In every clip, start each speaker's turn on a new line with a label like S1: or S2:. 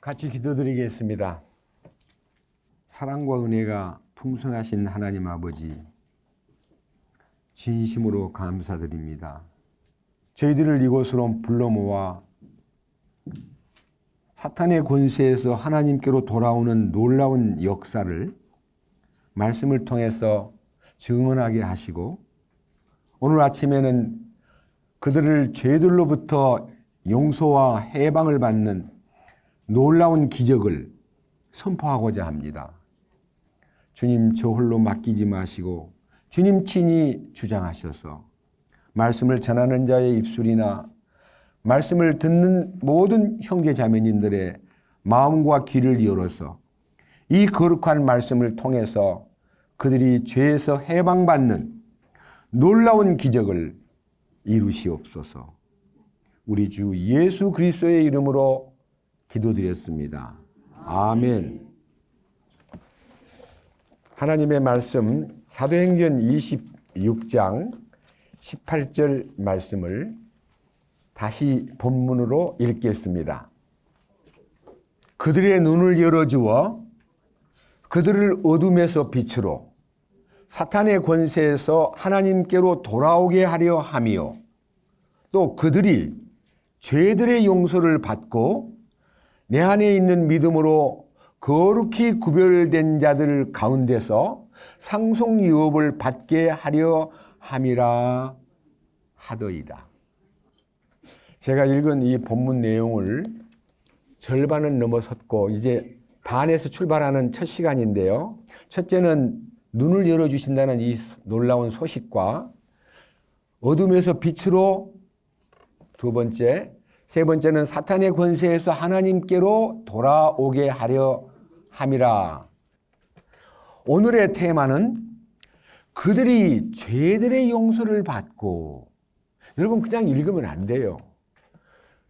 S1: 같이 기도드리겠습니다. 사랑과 은혜가 풍성하신 하나님 아버지, 진심으로 감사드립니다. 저희들을 이곳으로 불러 모아 사탄의 권세에서 하나님께로 돌아오는 놀라운 역사를 말씀을 통해서 증언하게 하시고, 오늘 아침에는 그들을 죄들로부터 용서와 해방을 받는 놀라운 기적을 선포하고자 합니다. 주님, 저 홀로 맡기지 마시고 주님 친히 주장하셔서 말씀을 전하는 자의 입술이나 말씀을 듣는 모든 형제 자매님들의 마음과 귀를 열어서 이 거룩한 말씀을 통해서 그들이 죄에서 해방받는 놀라운 기적을 이루시옵소서. 우리 주 예수 그리스도의 이름으로 기도드렸습니다. 아멘. 하나님의 말씀 사도행전 26장 18절 말씀을 다시 본문으로 읽겠습니다. 그들의 눈을 열어주어 그들을 어둠에서 빛으로 사탄의 권세에서 하나님께로 돌아오게 하려 하며, 또 그들이 죄들의 용서를 받고 내 안에 있는 믿음으로 거룩히 구별된 자들 가운데서 상속 유업을 받게 하려 함이라 하더이다. 제가 읽은 이 본문 내용을 절반은 넘어섰고 이제 반에서 출발하는 첫 시간인데요. 첫째는 눈을 열어주신다는 이 놀라운 소식과 어둠에서 빛으로, 두 번째, 세 번째는 사탄의 권세에서 하나님께로 돌아오게 하려 함이라. 오늘의 테마는 그들이 죄들의 용서를 받고, 여러분 그냥 읽으면 안 돼요.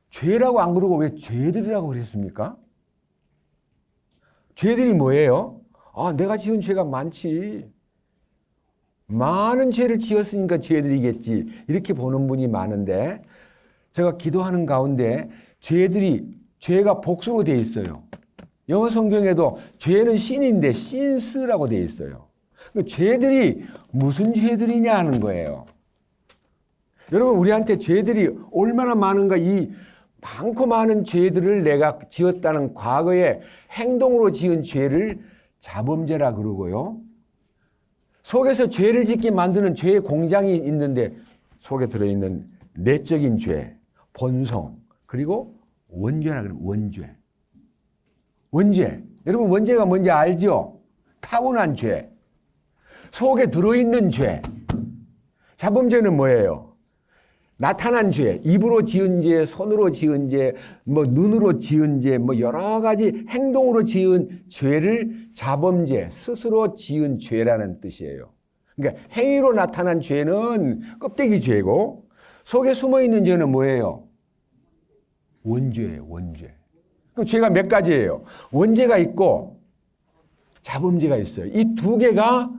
S1: 죄라고 안 그러고 왜 죄들이라고 그랬습니까? 죄들이 뭐예요? 내가 지은 죄가 많지. 많은 죄를 지었으니까 죄들이겠지. 이렇게 보는 분이 많은데, 제가 기도하는 가운데 죄가 복수로 되어 있어요. 영어 성경에도 죄는 신인데 신스라고 되어 있어요. 죄들이 무슨 죄들이냐 하는 거예요. 여러분, 우리한테 죄들이 얼마나 많은가, 이 많고 많은 죄들을 내가 지었다는 과거의 행동으로 지은 죄를 자범죄라 그러고요. 속에서 죄를 짓게 만드는 죄의 공장이 있는데 속에 들어있는 내적인 죄, 본성, 그리고 원죄라 그러면 원죄. 여러분 원죄가 뭔지 알죠? 타고난 죄. 속에 들어있는 죄. 자범죄는 뭐예요? 나타난 죄, 입으로 지은 죄, 손으로 지은 죄, 눈으로 지은 죄, 여러 가지 행동으로 지은 죄를 자범죄, 스스로 지은 죄라는 뜻이에요. 그러니까 행위로 나타난 죄는 껍데기 죄고, 속에 숨어 있는 죄는 뭐예요? 원죄예요, 원죄. 그럼 죄가 몇 가지예요? 원죄가 있고 자범죄가 있어요. 이 두 개가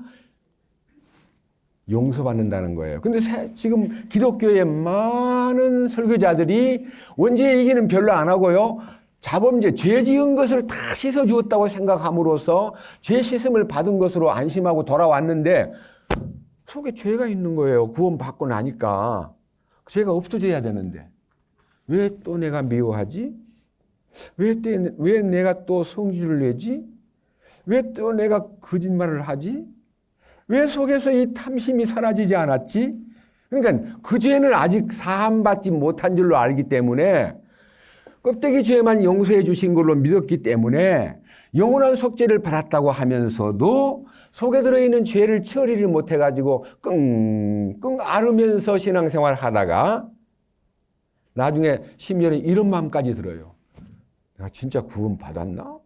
S1: 용서받는다는 거예요. 근데 지금 기독교의 많은 설교자들이 원죄 얘기는 별로 안 하고요, 자범죄, 죄 지은 것을 다 씻어주었다고 생각함으로써 죄 씻음을 받은 것으로 안심하고 돌아왔는데 속에 죄가 있는 거예요. 구원받고 나니까. 죄가 없어져야 되는데 왜 또 내가 미워하지? 왜 내가 또 성질을 내지? 왜 또 내가 거짓말을 하지? 왜 속에서 이 탐심이 사라지지 않았지? 그러니까 그 죄는 아직 사함받지 못한 줄로 알기 때문에, 껍데기 죄만 용서해 주신 걸로 믿었기 때문에 영원한 속죄를 받았다고 하면서도 속에 들어있는 죄를 처리를 못해가지고 끙끙 앓으면서 신앙생활 하다가 나중에 심지어는 이런 마음까지 들어요. 내가 진짜 구원 받았나?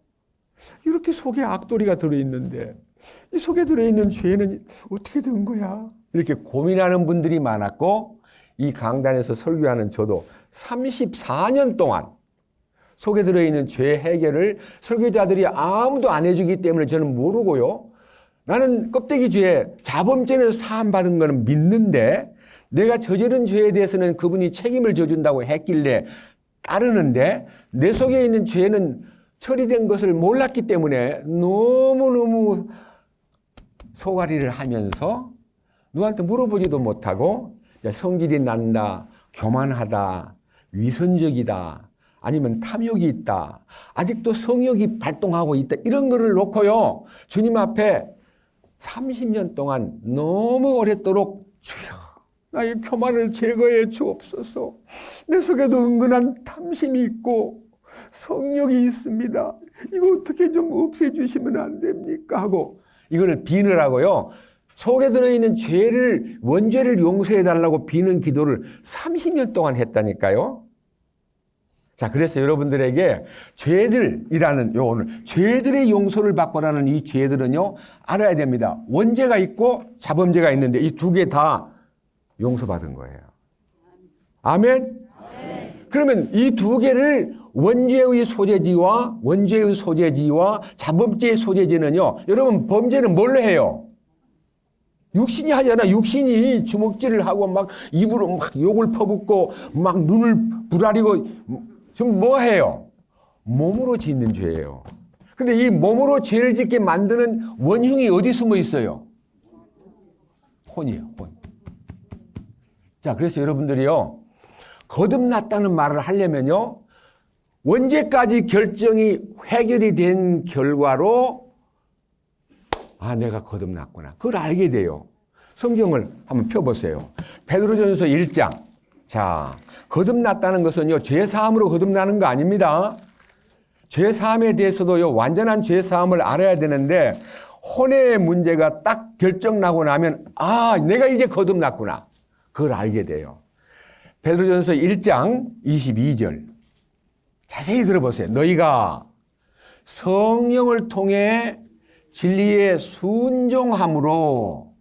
S1: 이렇게 속에 악돌이가 들어있는데 이 속에 들어있는 죄는 어떻게 된 거야? 이렇게 고민하는 분들이 많았고, 이 강단에서 설교하는 저도 34년 동안 속에 들어있는 죄 해결을 설교자들이 아무도 안 해주기 때문에 저는 모르고요. 나는 껍데기 죄, 자범죄는 사함받은 거는 믿는데 내가 저지른 죄에 대해서는 그분이 책임을 져준다고 했길래 따르는데 내 속에 있는 죄는 처리된 것을 몰랐기 때문에 너무너무 소가리를 하면서 누구한테 물어보지도 못하고 성질이 난다, 교만하다, 위선적이다, 아니면 탐욕이 있다, 아직도 성욕이 발동하고 있다, 이런 거를 놓고요 주님 앞에 30년 동안 너무 오랫도록 주여 나의 교만을 제거해 주옵소서, 내 속에도 은근한 탐심이 있고 성욕이 있습니다, 이거 어떻게 좀 없애주시면 안 됩니까 하고 이거를 비느라고요 속에 들어있는 죄를, 원죄를 용서해달라고 비는 기도를 30년 동안 했다니까요. 자, 그래서 여러분들에게 죄들이라는 오늘 죄들의 용서를 받고라는 이 죄들은요 알아야 됩니다. 원죄가 있고 자범죄가 있는데 이 두 개 다 용서받은 거예요. 아멘? 그러면 이 두 개를 원죄의 소재지와 자범죄의 소재지는요 여러분 범죄는 뭘로 해요? 육신이 하잖아. 육신이 주먹질을 하고 막 입으로 막 욕을 퍼붓고 막 눈을 부라리고 지금 뭐 해요? 몸으로 짓는 죄예요. 근데 이 몸으로 죄를 짓게 만드는 원흉이 어디 숨어 있어요? 혼이에요, 혼. 자, 그래서 여러분들이요 거듭났다는 말을 하려면요 언제까지 결정이 해결이 된 결과로 내가 거듭났구나 그걸 알게 돼요. 성경을 한번 펴보세요. 베드로전서 1장. 자, 거듭났다는 것은요 죄사함으로 거듭나는 거 아닙니다. 죄사함에 대해서도요 완전한 죄사함을 알아야 되는데 혼의 문제가 딱 결정나고 나면 내가 이제 거듭났구나 그걸 알게 돼요. 베드로전서 1장 22절 자세히 들어보세요. 너희가 성령을 통해 진리에 순종함으로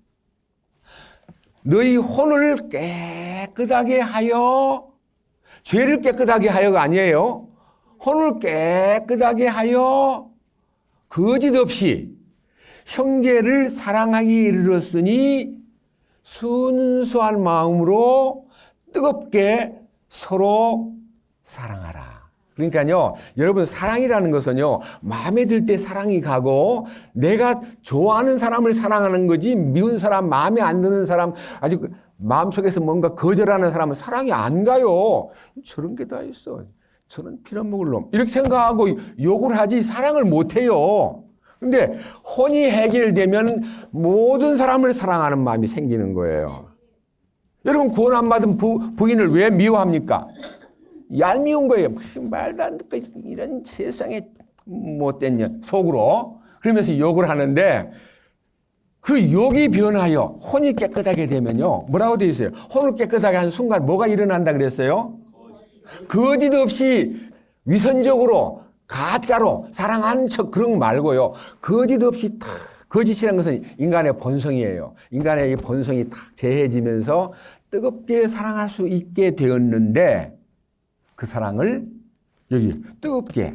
S1: 너희 혼을 깨끗하게 하여, 죄를 깨끗하게 하여가 아니에요. 혼을 깨끗하게 하여 거짓 없이 형제를 사랑하기 이르렀으니 순수한 마음으로 뜨겁게 서로 사랑하라. 그러니까요, 여러분 사랑이라는 것은요, 마음에 들 때 사랑이 가고 내가 좋아하는 사람을 사랑하는 거지 미운 사람, 마음에 안 드는 사람, 아주 마음속에서 뭔가 거절하는 사람은 사랑이 안 가요. 저런 게 다 있어. 저런 피난먹을 놈. 이렇게 생각하고 욕을 하지 사랑을 못 해요. 근데 혼이 해결되면 모든 사람을 사랑하는 마음이 생기는 거예요. 여러분 구원 안 받은 부인을 왜 미워합니까? 얄미운 거예요. 말도 안 듣고 이런 세상에 못된 년 속으로 그러면서 욕을 하는데 그 욕이 변하여 혼이 깨끗하게 되면요 뭐라고 되어 있어요? 혼을 깨끗하게 하는 순간 뭐가 일어난다 그랬어요? 거짓 없이 위선적으로 가짜로 사랑하는 척 그런 거 말고요 거짓 없이 탁 거짓이라는 것은 인간의 본성이에요. 인간의 이 본성이 탁 재해지면서 뜨겁게 사랑할 수 있게 되었는데 그 사랑을 여기 뜨겁게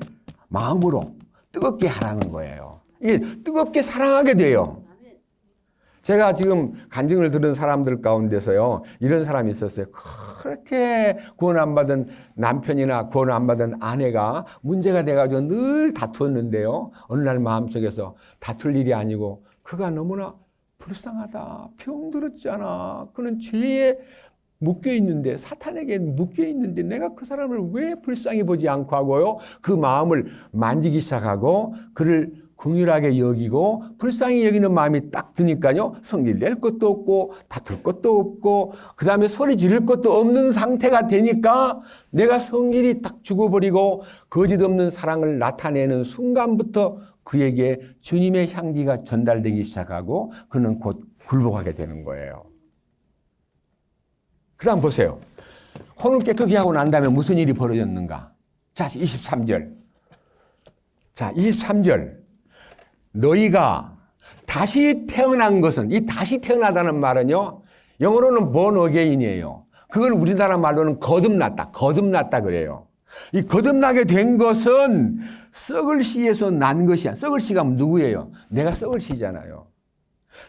S1: 마음으로 뜨겁게 하라는 거예요. 이게 뜨겁게 사랑하게 돼요. 제가 지금 간증을 들은 사람들 가운데서요 이런 사람이 있었어요. 그렇게 구원 안 받은 남편이나 구원 안 받은 아내가 문제가 돼가지고 늘 다투었는데요 어느 날 마음속에서 다툴 일이 아니고 그가 너무나 불쌍하다, 병들었잖아, 그는 죄에 묶여있는데, 사탄에게 묶여있는데 내가 그 사람을 왜 불쌍히 보지 않고 하고요 그 마음을 만지기 시작하고 그를 긍휼하게 여기고 불쌍히 여기는 마음이 딱 드니까요 성질 낼 것도 없고 다툴 것도 없고 그 다음에 소리 지를 것도 없는 상태가 되니까 내가 성질이 딱 죽어버리고 거짓 없는 사랑을 나타내는 순간부터 그에게 주님의 향기가 전달되기 시작하고 그는 곧 굴복하게 되는 거예요. 그 다음 보세요. 혼을 깨끗이 하고 난 다음에 무슨 일이 벌어졌는가? 자, 23절. 자, 23절. 너희가 다시 태어난 것은, 이 다시 태어나다는 말은요, 영어로는 born again이에요. 그걸 우리나라 말로는 거듭났다 그래요. 이 거듭나게 된 것은 썩을 씨에서 난 것이야. 썩을 씨가 누구예요? 내가 썩을 씨잖아요.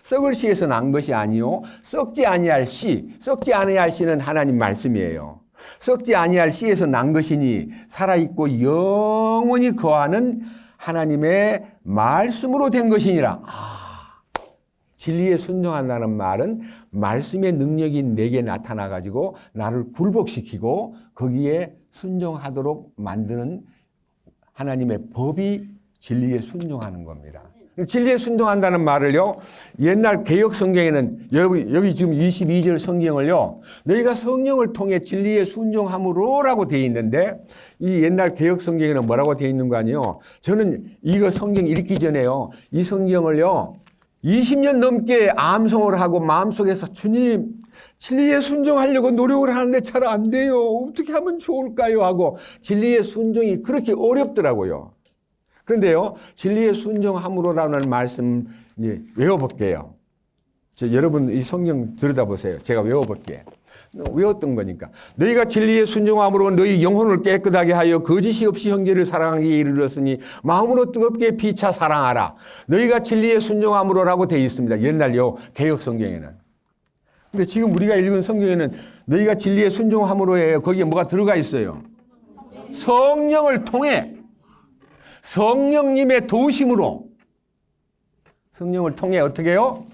S1: 썩을 씨에서 난 것이 아니요 썩지 아니할 씨, 썩지 아니할 씨는 하나님 말씀이에요. 썩지 아니할 씨에서 난 것이니 살아있고 영원히 거하는 하나님의 말씀으로 된 것이니라. 진리에 순종한다는 말은 말씀의 능력이 내게 나타나가지고 나를 굴복시키고 거기에 순종하도록 만드는 하나님의 법이 진리에 순종하는 겁니다. 진리에 순종한다는 말을요, 옛날 개역 성경에는 여기 지금 22절 성경을요, 너희가 성령을 통해 진리에 순종함으로라고 되어 있는데, 이 옛날 개역 성경에는 뭐라고 되어 있는 거 아니에요? 저는 이거 성경 읽기 전에요, 이 성경을요 20년 넘게 암송을 하고 마음속에서 주님, 진리에 순종하려고 노력을 하는데 잘 안 돼요. 어떻게 하면 좋을까요? 하고 진리의 순종이 그렇게 어렵더라고요. 그런데요, 진리에 순종함으로라는 말씀 외워볼게요. 여러분 이 성경 들여다보세요. 제가 외워볼게요. 외웠던 거니까. 너희가 진리에 순종함으로 너희 영혼을 깨끗하게 하여 거짓이 없이 형제를 사랑하기에 이르렀으니 마음으로 뜨겁게 피차 사랑하라. 너희가 진리에 순종함으로라고 되어 있습니다. 옛날요 개역 성경에는. 근데 지금 우리가 읽은 성경에는 너희가 진리에 순종함으로에 거기에 뭐가 들어가 있어요? 성령을 통해, 성령님의 도우심으로, 성령을 통해 어떻게 해요?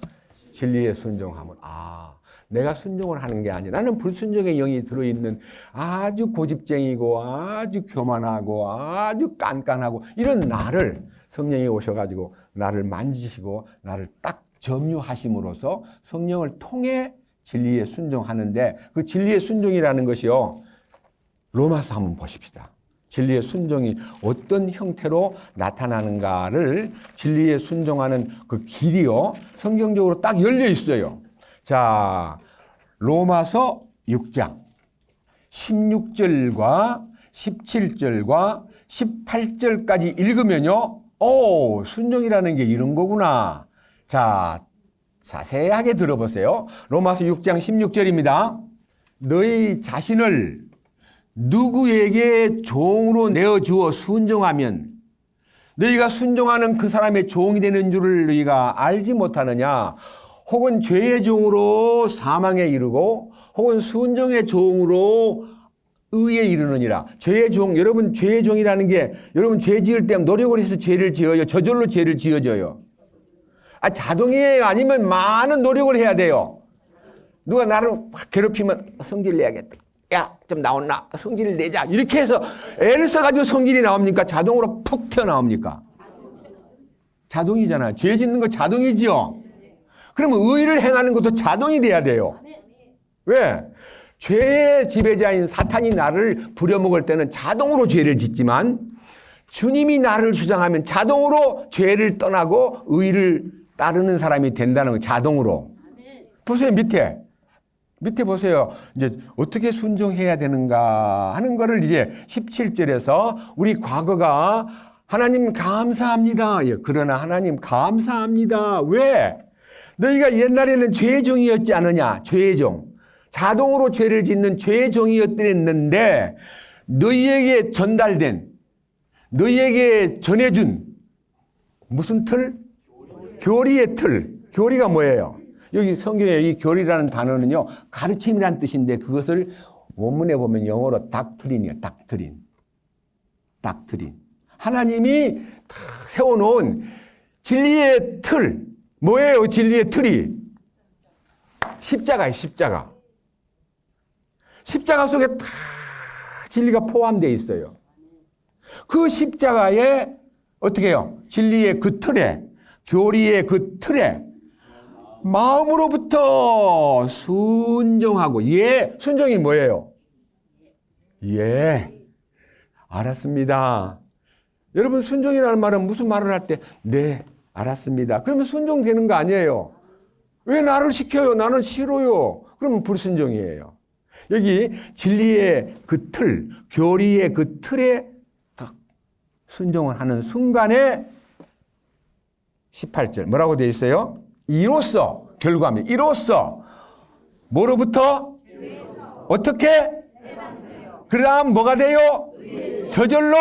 S1: 진리에 순종함으로. 내가 순종을 하는 게 아니라 나는 불순종의 영이 들어있는 아주 고집쟁이고 아주 교만하고 아주 깐깐하고 이런 나를 성령이 오셔가지고 나를 만지시고 나를 딱 점유하심으로써 성령을 통해 진리에 순종하는데, 그 진리의 순종이라는 것이요, 로마서 한번 보십시다. 진리의 순종이 어떤 형태로 나타나는가를, 진리에 순종하는 그 길이요, 성경적으로 딱 열려 있어요. 자, 로마서 6장 16절과 17절과 18절까지 읽으면요, 순종이라는 게 이런 거구나. 자, 자세하게 들어보세요. 로마서 6장 16절입니다. 너희 자신을 누구에게 종으로 내어주어 순종하면 너희가 순종하는 그 사람의 종이 되는 줄을 너희가 알지 못하느냐? 혹은 죄의 종으로 사망에 이르고 혹은 순종의 종으로 의에 이르느니라. 죄의 종, 여러분 죄의 종이라는 게, 여러분 죄 지을 때 노력을 해서 죄를 지어요? 저절로 죄를 지어져요? 자동이에요? 아니면 많은 노력을 해야 돼요? 누가 나를 확 괴롭히면 성질 내야겠다. 야, 좀 나온나? 성질을 내자. 이렇게 해서 애를 써가지고 성질이 나옵니까? 자동으로 푹 튀어나옵니까? 자동이잖아요. 죄 짓는 거 자동이지요? 그러면 의를 행하는 것도 자동이 돼야 돼요. 왜? 죄의 지배자인 사탄이 나를 부려먹을 때는 자동으로 죄를 짓지만 주님이 나를 주장하면 자동으로 죄를 떠나고 의를 따르는 사람이 된다는 거예요. 자동으로. 보세요. 밑에 보세요. 이제 어떻게 순종해야 되는가 하는 거를 이제 17절에서 우리 과거가 하나님 감사합니다. 그러나 하나님 감사합니다. 왜? 너희가 옛날에는 죄의 종이었지 않느냐? 죄의 종. 자동으로 죄를 짓는 죄의 종이었는데 너희에게 전달된, 너희에게 전해준 무슨 틀? 교리의 틀. 교리가 뭐예요? 여기 성경에 이 교리라는 단어는요, 가르침이란 뜻인데 그것을 원문에 보면 영어로 닥트린이에요. 닥트린. 하나님이 탁 세워놓은 진리의 틀. 뭐예요? 진리의 틀이? 십자가예요. 십자가 속에 다 진리가 포함되어 있어요. 그 십자가에 어떻게 해요? 진리의 그 틀에, 교리의 그 틀에 마음으로부터 순종하고, 순종이 뭐예요? 알았습니다. 여러분, 순종이라는 말은 무슨 말을 할 때, 네, 알았습니다. 그러면 순종되는 거 아니에요. 왜 나를 시켜요? 나는 싫어요. 그러면 불순종이에요. 여기 진리의 그 틀, 교리의 그 틀에 딱 순종을 하는 순간에 18절 뭐라고 되어 있어요? 이로써, 결과입니다. 이로써 뭐로부터? 어떻게? 그다음 뭐가 돼요? 저절로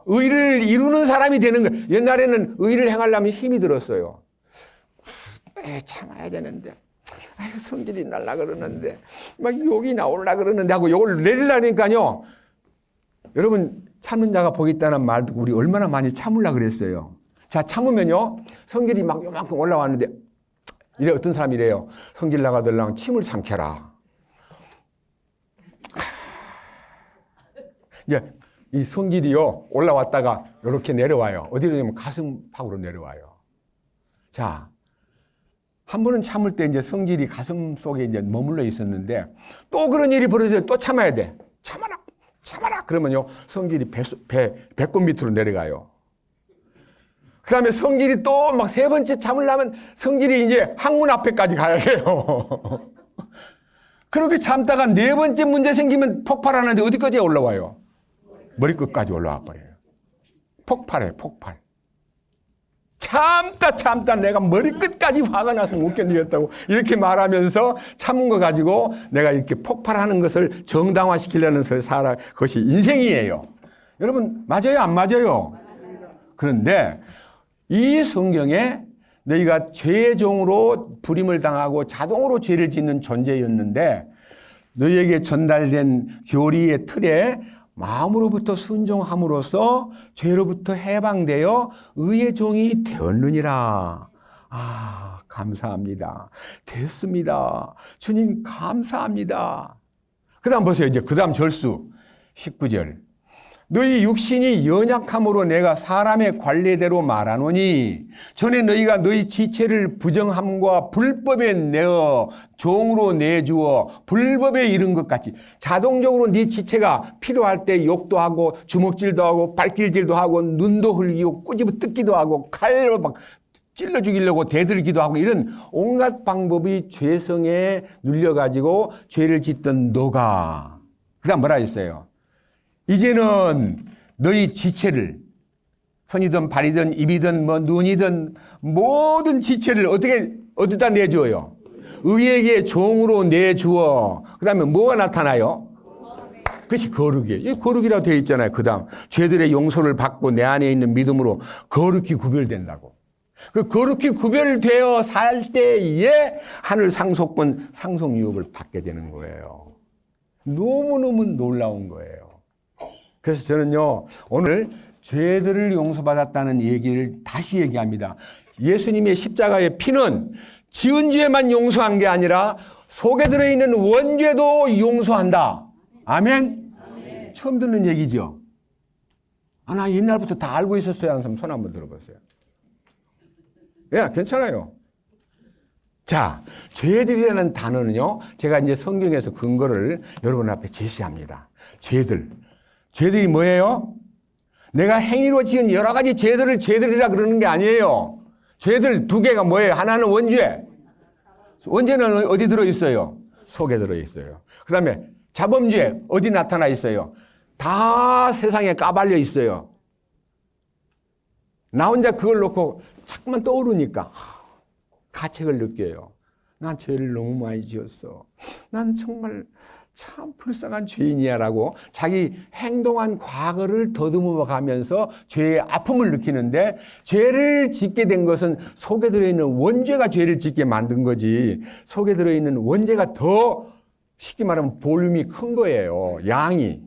S1: 의를 이루는 사람이 되는 거예요. 옛날에는 의를 행하려면 힘이 들었어요. 참아야 되는데 아유, 성질이 날라 그러는데, 막 욕이 나올라 그러는데 하고 욕을 내리려니까요. 여러분, 참는 자가 복이 있다는 말도 우리 얼마나 많이 참으려 그랬어요. 자, 참으면요, 성질이 막 요만큼 올라왔는데, 이래 어떤 사람이래요. 성질 나가들랑 침을 삼켜라. 이제 이 성질이요, 올라왔다가 이렇게 내려와요. 어디로 내면 가슴팍으로 내려와요. 자, 한 번은 참을 때 이제 성질이 가슴 속에 이제 머물러 있었는데 또 그런 일이 벌어져요. 또 참아야 돼. 참아라. 참아라. 그러면요, 성질이 배꼽 밑으로 내려가요. 그 다음에 성질이 또 막 세 번째 참으려면 성질이 이제 항문 앞에까지 가야 돼요. 그렇게 참다가 네 번째 문제 생기면 폭발하는데 어디까지 올라와요? 머리끝까지 올라와 버려요. 폭발해, 폭발. 참다 내가 머리끝까지 화가 나서 못 견디겠다고 이렇게 말하면서 참은 거 가지고 내가 이렇게 폭발하는 것을 정당화시키려는 것이 인생이에요. 여러분, 맞아요, 안 맞아요? 그런데 이 성경에 너희가 죄의 종으로 불임을 당하고 자동으로 죄를 짓는 존재였는데 너희에게 전달된 교리의 틀에 마음으로부터 순종함으로써 죄로부터 해방되어 의의 종이 되었느니라. 아, 감사합니다. 됐습니다. 주님, 감사합니다. 그 다음 보세요. 이제 그 다음 절수 19절. 너희 육신이 연약함으로 내가 사람의 관례대로 말하노니 전에 너희가 너희 지체를 부정함과 불법에 내어 종으로 내주어 불법에 이른 것 같이 자동적으로 네 지체가 필요할 때 욕도 하고 주먹질도 하고 발길질도 하고 눈도 흘기고 꼬집어 뜯기도 하고 칼로 막 찔러 죽이려고 대들기도 하고 이런 온갖 방법이 죄성에 눌려가지고 죄를 짓던 너가 그 다음 뭐라 했어요? 이제는 너희 지체를 손이든 발이든 입이든 뭐 눈이든 모든 지체를 어디다 내주어요? 의에게 종으로 내주어. 그 다음에 뭐가 나타나요? 그것이 거룩이에요. 이 거룩이라고 되어 있잖아요. 그 다음 죄들의 용서를 받고 내 안에 있는 믿음으로 거룩히 구별된다고. 그 거룩히 구별되어 살 때에 하늘 상속권 상속 유업을 받게 되는 거예요. 너무너무 놀라운 거예요. 그래서 저는요, 오늘 죄들을 용서받았다는 얘기를 다시 얘기합니다. 예수님의 십자가의 피는 지은 죄만 용서한 게 아니라 속에 들어있는 원죄도 용서한다. 아멘? 아멘. 처음 듣는 얘기죠? 아, 나 옛날부터 다 알고 있었어요. 하는 사람 손 한번 들어보세요. 예, 괜찮아요. 자, 죄들이라는 단어는요, 제가 이제 성경에서 근거를 여러분 앞에 제시합니다. 죄들이 뭐예요? 내가 행위로 지은 여러 가지 죄들이라 그러는 게 아니에요. 죄들 두 개가 뭐예요? 하나는 원죄. 원죄는 어디 들어있어요? 속에 들어있어요. 그 다음에 자범죄 어디 나타나 있어요? 다 세상에 까발려 있어요. 나 혼자 그걸 놓고 자꾸만 떠오르니까 가책을 느껴요. 난 죄를 너무 많이 지었어. 난 정말 참 불쌍한 죄인이야 라고 자기 행동한 과거를 더듬어 가면서 죄의 아픔을 느끼는데 죄를 짓게 된 것은 속에 들어있는 원죄가 죄를 짓게 만든 거지 속에 들어있는 원죄가 더 쉽게 말하면 볼륨이 큰 거예요. 양이.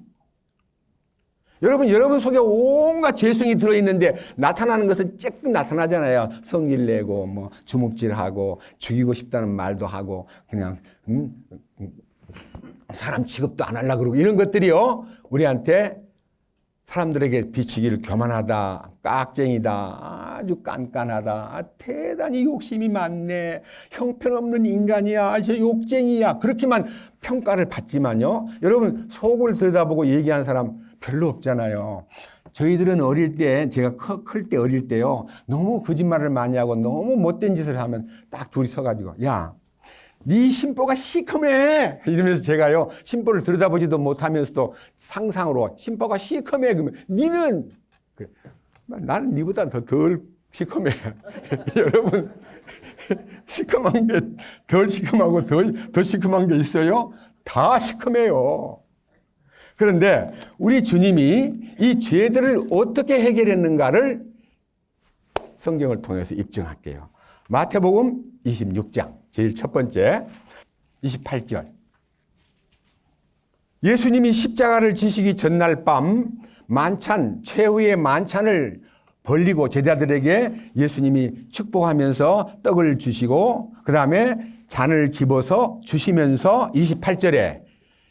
S1: 여러분 속에 온갖 죄성이 들어있는데 나타나는 것은 쬐끔 나타나잖아요. 성질 내고 뭐 주먹질하고 죽이고 싶다는 말도 하고 그냥 사람 취급도 안 하려고 그러고 이런 것들이요. 우리한테 사람들에게 비치기를 교만하다, 깍쟁이다, 아주 깐깐하다, 대단히 욕심이 많네, 형편없는 인간이야, 저 욕쟁이야. 그렇게만 평가를 받지만요. 여러분 속을 들여다보고 얘기한 사람 별로 없잖아요. 저희들은 어릴 때, 제가 클 때 어릴 때요. 너무 거짓말을 많이 하고 너무 못된 짓을 하면 딱 둘이 서가지고 야, 네 심보가 시커매 이러면서 제가요 심보를 들여다보지도 못하면서도 상상으로 심보가 시커매 그러면 니는 그래. 나는 니보다 덜 시커매. 여러분 시커먼 게 덜 시커하고 더 시커먼 게 있어요? 다 시커매요. 그런데 우리 주님이 이 죄들을 어떻게 해결했는가를 성경을 통해서 입증할게요. 마태복음 26장 제일 첫 번째 28절. 예수님이 십자가를 지시기 전날 밤 만찬, 최후의 만찬을 벌리고 제자들에게 예수님이 축복하면서 떡을 주시고 그 다음에 잔을 집어서 주시면서 28절에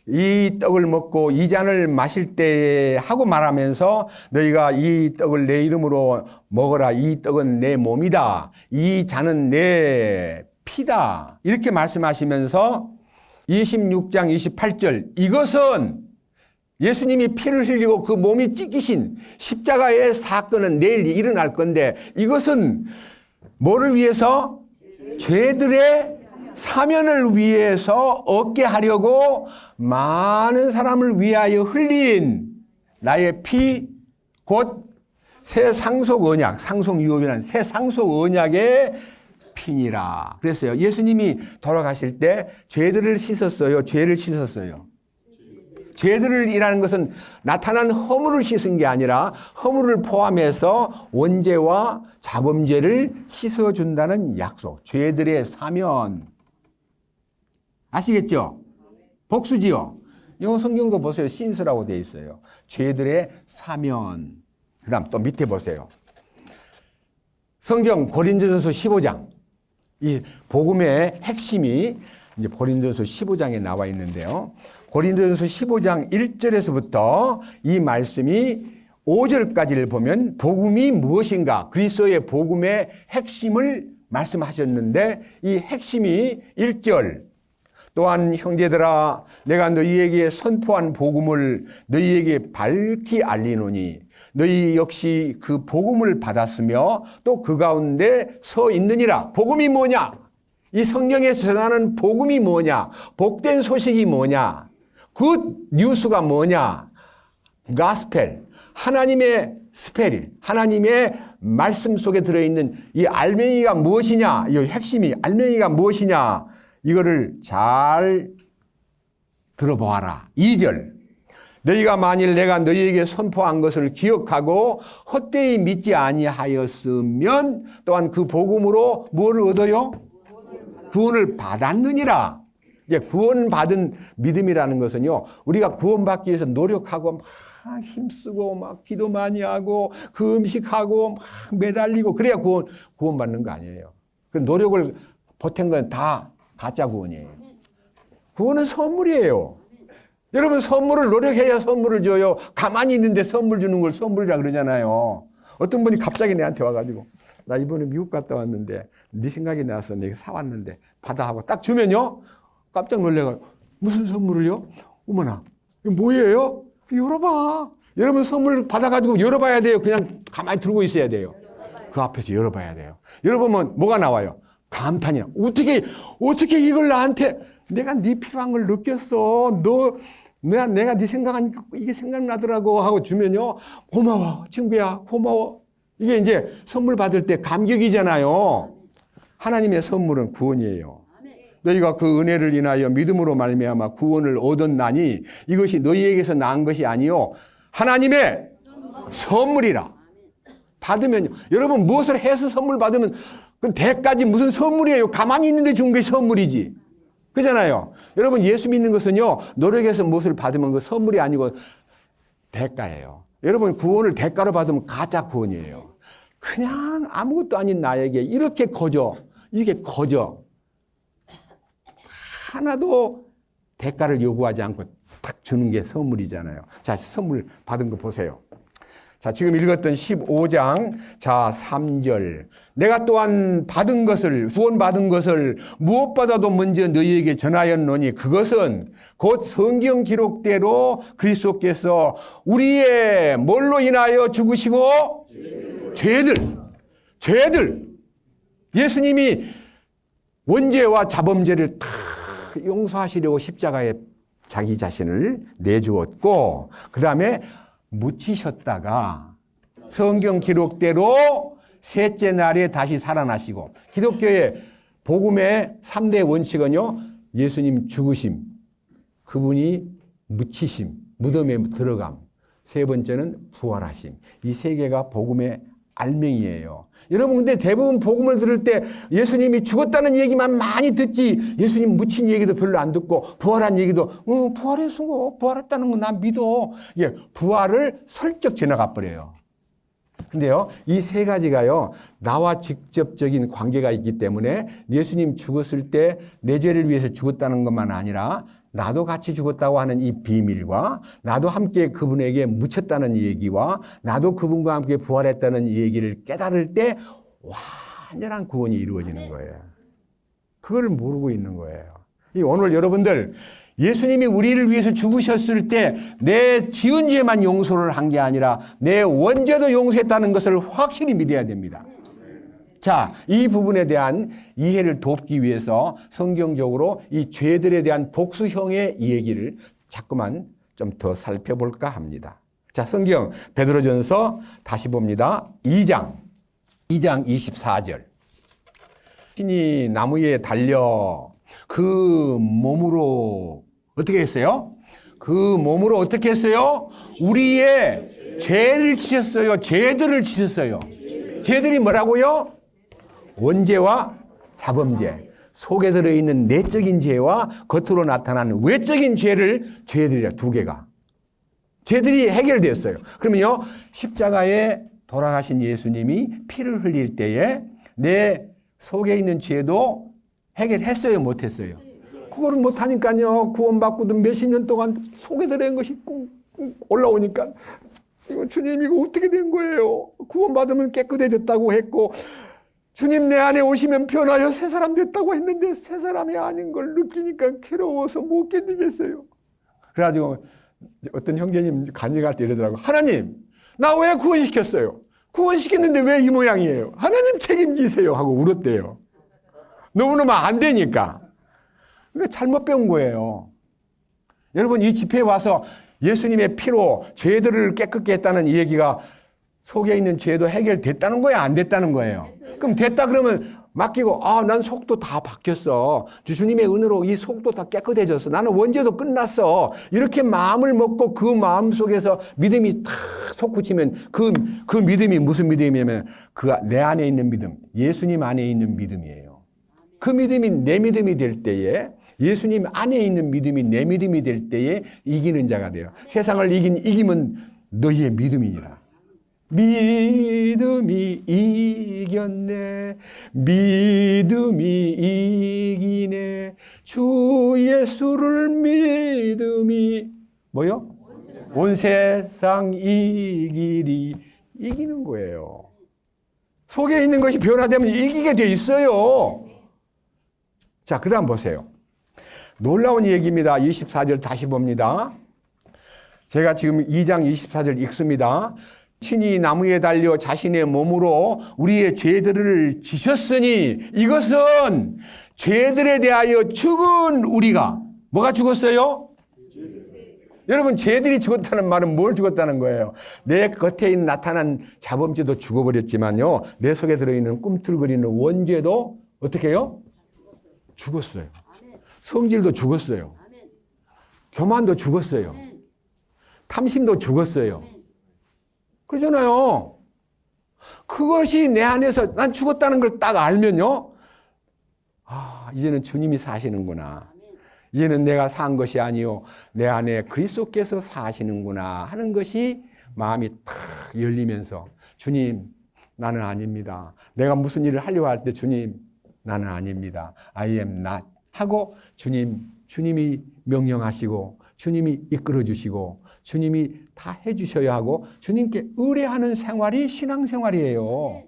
S1: 이 떡을 먹고 이 잔을 마실 때 하고 말하면서 너희가 이 떡을 내 이름으로 먹어라. 이 떡은 내 몸이다. 이 잔은 내 피다. 이렇게 말씀하시면서 26장 28절 이것은 예수님이 피를 흘리고 그 몸이 찢기신 십자가의 사건은 내일 일어날 건데 이것은 뭐를 위해서? 죄들의 사면을 위해서 얻게 하려고 많은 사람을 위하여 흘린 나의 피 곧 새 상속 언약, 상속유업이라는 새 상속 언약의 피니라. 그랬어요. 예수님이 돌아가실 때 죄들을 씻었어요. 죄를 씻었어요. 죄들이라는 것은 나타난 허물을 씻은 게 아니라 허물을 포함해서 원죄와 자범죄를 씻어준다는 약속. 죄들의 사면. 아시겠죠? 복수지요. 영어 성경도 보세요. 신스라고 되어 있어요. 죄들의 사면. 그 다음 또 밑에 보세요. 성경 고린도전서 15장. 이 복음의 핵심이 이제 고린도전서 15장에 나와 있는데요. 고린도전서 15장 1절에서부터 이 말씀이 5절까지를 보면 복음이 무엇인가? 그리스도의 복음의 핵심을 말씀하셨는데 이 핵심이 1절. 또한 형제들아 내가 너희에게 선포한 복음을 너희에게 밝히 알리노니 너희 역시 그 복음을 받았으며 또 그 가운데 서 있느니라. 복음이 뭐냐? 이 성경에서 전하는 복음이 뭐냐? 복된 소식이 뭐냐? 굿 뉴스가 뭐냐? 가스펠, 하나님의 스펠, 하나님의 말씀 속에 들어있는 이 알맹이가 무엇이냐? 이 핵심이 알맹이가 무엇이냐? 이거를 잘 들어보아라. 2절. 너희가 만일 내가 너희에게 선포한 것을 기억하고 헛되이 믿지 아니하였으면 또한 그 복음으로 무엇을 얻어요? 구원을 받았느니라. 구원받은 믿음이라는 것은요, 우리가 구원받기 위해서 노력하고 막 힘쓰고 막 기도 많이 하고 그 음식하고 막 매달리고 그래야 구원받는 거 아니에요. 그 노력을 보탠 건 다 가짜 구원이에요. 구원은 선물이에요. 여러분 선물을 노력해야 선물을 줘요. 가만히 있는데 선물 주는 걸 선물이라 그러잖아요. 어떤 분이 갑자기 내한테 와가지고 나 이번에 미국 갔다 왔는데 네 생각이 나서 내가 사왔는데 받아 하고 딱 주면요 깜짝 놀래가지고 무슨 선물을요? 어머나 이거 뭐예요? 열어봐. 여러분 선물 받아가지고 열어봐야 돼요. 그냥 가만히 들고 있어야 돼요. 그 앞에서 열어봐야 돼요. 열어보면 뭐가 나와요? 감탄이야. 어떻게 이걸 나한테 내가 네 필요한 걸 느꼈어. 내가 네 생각하니까 이게 생각나더라고 하고 주면요. 고마워. 친구야. 고마워. 이게 이제 선물 받을 때 감격이잖아요. 하나님의 선물은 구원이에요. 너희가 그 은혜를 인하여 믿음으로 말미암아 구원을 얻었나니 이것이 너희에게서 난 것이 아니요 하나님의 선물이라. 받으면 여러분 무엇을 해서 선물 받으면 그 대까지 무슨 선물이에요? 가만히 있는데 준 게 선물이지. 그잖아요. 여러분 예수 믿는 것은요 노력해서 무엇을 받으면 그 선물이 아니고 대가예요. 여러분 구원을 대가로 받으면 가짜 구원이에요. 그냥 아무것도 아닌 나에게 이렇게 이게 거저 하나도 대가를 요구하지 않고 탁 주는 게 선물이잖아요. 자, 선물 받은 거 보세요. 자, 지금 읽었던 15장, 자, 3절. 내가 또한 구원받은 것을 무엇보다도 먼저 너희에게 전하였노니 그것은 곧 성경 기록대로 그리스도께서 우리의 뭘로 인하여 죽으시고 죄들. 예수님이 원죄와 자범죄를 다 용서하시려고 십자가에 자기 자신을 내주었고 그 다음에 묻히셨다가 성경 기록대로 셋째 날에 다시 살아나시고 기독교의 복음의 3대 원칙은요 예수님 죽으심, 그분이 묻히심, 무덤에 들어감, 세 번째는 부활하심. 이 세 개가 복음의 알맹이에요. 여러분, 근데 대부분 복음을 들을 때 예수님이 죽었다는 얘기만 많이 듣지, 예수님 묻힌 얘기도 별로 안 듣고, 부활한 얘기도, 부활했어, 부활했다는 거 난 믿어. 예, 부활을 슬쩍 지나가 버려요. 근데요, 이 세 가지가요, 나와 직접적인 관계가 있기 때문에 예수님 죽었을 때 내 죄를 위해서 죽었다는 것만 아니라 나도 같이 죽었다고 하는 이 비밀과 나도 함께 그분에게 묻혔다는 얘기와 나도 그분과 함께 부활했다는 얘기를 깨달을 때 완전한 구원이 이루어지는 거예요. 그걸 모르고 있는 거예요. 오늘 여러분들, 예수님이 우리를 위해서 죽으셨을 때 내 지은 죄만 용서를 한 게 아니라 내 원죄도 용서했다는 것을 확실히 믿어야 됩니다. 자, 이 부분에 대한 이해를 돕기 위해서 성경적으로 이 죄들에 대한 복수형의 얘기를 자꾸만 좀 더 살펴볼까 합니다. 자, 성경 베드로전서 다시 봅니다. 2장 24절. 신이 나무에 달려 그 몸으로 어떻게 했어요? 그 몸으로 어떻게 했어요? 우리의 죄를 지셨어요. 죄들을 지셨어요. 죄들이 뭐라고요? 원죄와 자범죄. 속에 들어있는 내적인 죄와 겉으로 나타나는 외적인 죄들이라 두 개가. 죄들이 해결됐어요. 그러면요, 십자가에 돌아가신 예수님이 피를 흘릴 때에 내 속에 있는 죄도 해결했어요, 못했어요? 그거를 못하니까요, 구원받고도 몇십 년 동안 속에 들어있는 것이 올라오니까, 주님 이거 어떻게 된 거예요? 구원받으면 깨끗해졌다고 했고, 주님 내 안에 오시면 변하여 새 사람 됐다고 했는데 새 사람이 아닌 걸 느끼니까 괴로워서 못 견디겠어요. 그래가지고 어떤 형제님 간증할 때 이러더라고. 하나님, 나 왜 구원시켰어요? 구원시켰는데 왜 이 모양이에요? 하나님 책임지세요 하고 울었대요. 너무너무 안 되니까. 그러니까 잘못 배운 거예요. 여러분, 이 집회에 와서 예수님의 피로 죄들을 깨끗게 했다는 이 얘기가 속에 있는 죄도 해결됐다는 거예요? 안 됐다는 거예요? 그럼 됐다 그러면 맡기고, 난 속도 다 바뀌었어. 주님의 은혜로 이 속도 다 깨끗해졌어. 나는 원죄도 끝났어. 이렇게 마음을 먹고 그 마음 속에서 믿음이 탁 솟구치면 그 믿음이 무슨 믿음이냐면 그 내 안에 있는 믿음, 예수님 안에 있는 믿음이에요. 그 믿음이 내 믿음이 될 때에, 예수님 안에 있는 믿음이 내 믿음이 될 때에 이기는 자가 돼요. 세상을 이기면 너희의 믿음이니라. 믿음이 이겼네. 믿음이 이기네. 주 예수를 믿음이 뭐요? 온 세상 이기리. 이기는 거예요. 속에 있는 것이 변화되면 이기게 돼 있어요. 자, 그 다음 보세요. 놀라운 얘기입니다. 24절 다시 봅니다. 제가 지금 2장 24절 읽습니다. 친히 나무에 달려 자신의 몸으로 우리의 죄들을 지셨으니 이것은 죄들에 대하여 죽은 우리가 뭐가 죽었어요? 여러분, 죄들이 죽었다는 말은 뭘 죽었다는 거예요? 내 겉에 나타난 자범죄도 죽어버렸지만요, 내 속에 들어있는 꿈틀거리는 원죄도 어떻게 해요? 죽었어요. 성질도 죽었어요. 교만도 죽었어요. 탐심도 죽었어요. 그러잖아요. 그것이 내 안에서 난 죽었다는 걸 딱 알면요, 이제는 주님이 사시는구나. 이제는 내가 산 것이 아니요 내 안에 그리스도께서 사시는구나 하는 것이 마음이 탁 열리면서, 주님 나는 아닙니다. 내가 무슨 일을 하려고 할 때 주님 나는 아닙니다. I am not 하고 주님이 명령하시고 주님이 이끌어 주시고 주님이 다 해주셔야 하고 주님께 의뢰하는 생활이 신앙생활이에요.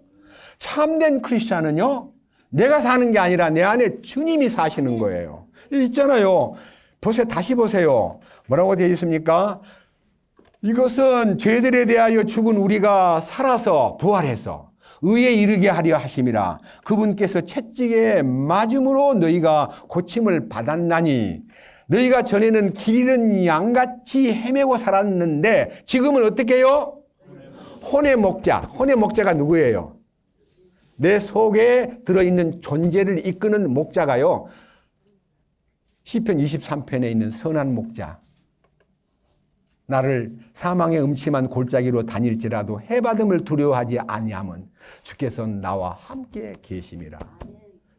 S1: 참된 크리스찬은요, 내가 사는 게 아니라 내 안에 주님이 사시는 거예요. 있잖아요. 보세요. 다시 보세요. 뭐라고 되어 있습니까? 이것은 죄들에 대하여 죽은 우리가 살아서 부활해서 의에 이르게 하려 하심이라. 그분께서 채찍에 맞음으로 너희가 고침을 받았나니, 너희가 전에는 길 잃은 양같이 헤매고 살았는데 지금은 어떻게 해요? 혼의 목자. 혼의 목자가 누구예요? 내 속에 들어있는 존재를 이끄는 목자가요, 시편 23편에 있는 선한 목자. 나를 사망의 음침한 골짜기로 다닐지라도 해받음을 두려워하지 아니함은 주께서 나와 함께 계심이라.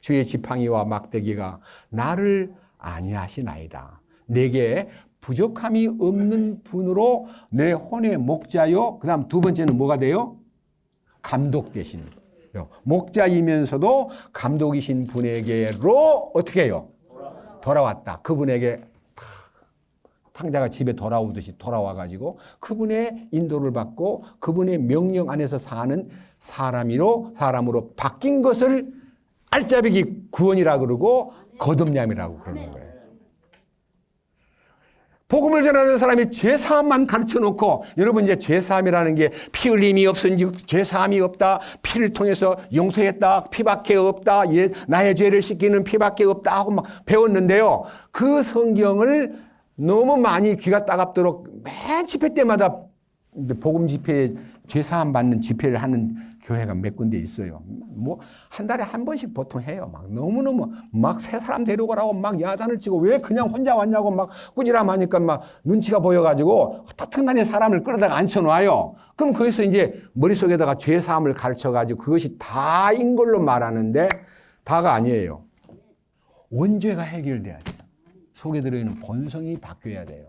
S1: 주의 지팡이와 막대기가 나를 안위하시나이다. 내게 부족함이 없는 분으로 내 혼의 목자요. 그 다음 두 번째는 뭐가 돼요? 감독 되신 목자이면서도 감독이신 분에게로 어떻게 해요? 돌아왔다. 그분에게 탕자가 집에 돌아오듯이 돌아와가지고 그분의 인도를 받고 그분의 명령 안에서 사는 사람으로 바뀐 것을 알짜배기 구원이라 그러고 거듭남이라고 그러는 거예요. 복음을 전하는 사람이 죄사함만 가르쳐 놓고, 여러분 이제 죄사함이라는 게 피 흘림이 없은즉 죄사함이 없다, 피를 통해서 용서했다, 피밖에 없다, 나의 죄를 씻기는 피밖에 없다 하고 막 배웠는데요. 그 성경을 너무 많이 귀가 따갑도록 맨 집회 때마다 복음 집회에 죄사함 받는 집회를 하는 교회가 몇 군데 있어요. 뭐 한 달에 한 번씩 보통 해요. 막 너무너무 막 새 사람 데려오라고 막 야단을 치고 왜 그냥 혼자 왔냐고 막 꾸지람하니까 막 눈치가 보여가지고 탁탁난에 사람을 끌어다가 앉혀놔요. 그럼 거기서 이제 머릿속에다가 죄사함을 가르쳐가지고 그것이 다인 걸로 말하는데 다가 아니에요. 원죄가 해결돼야 돼요. 속에 들어있는 본성이 바뀌어야 돼요.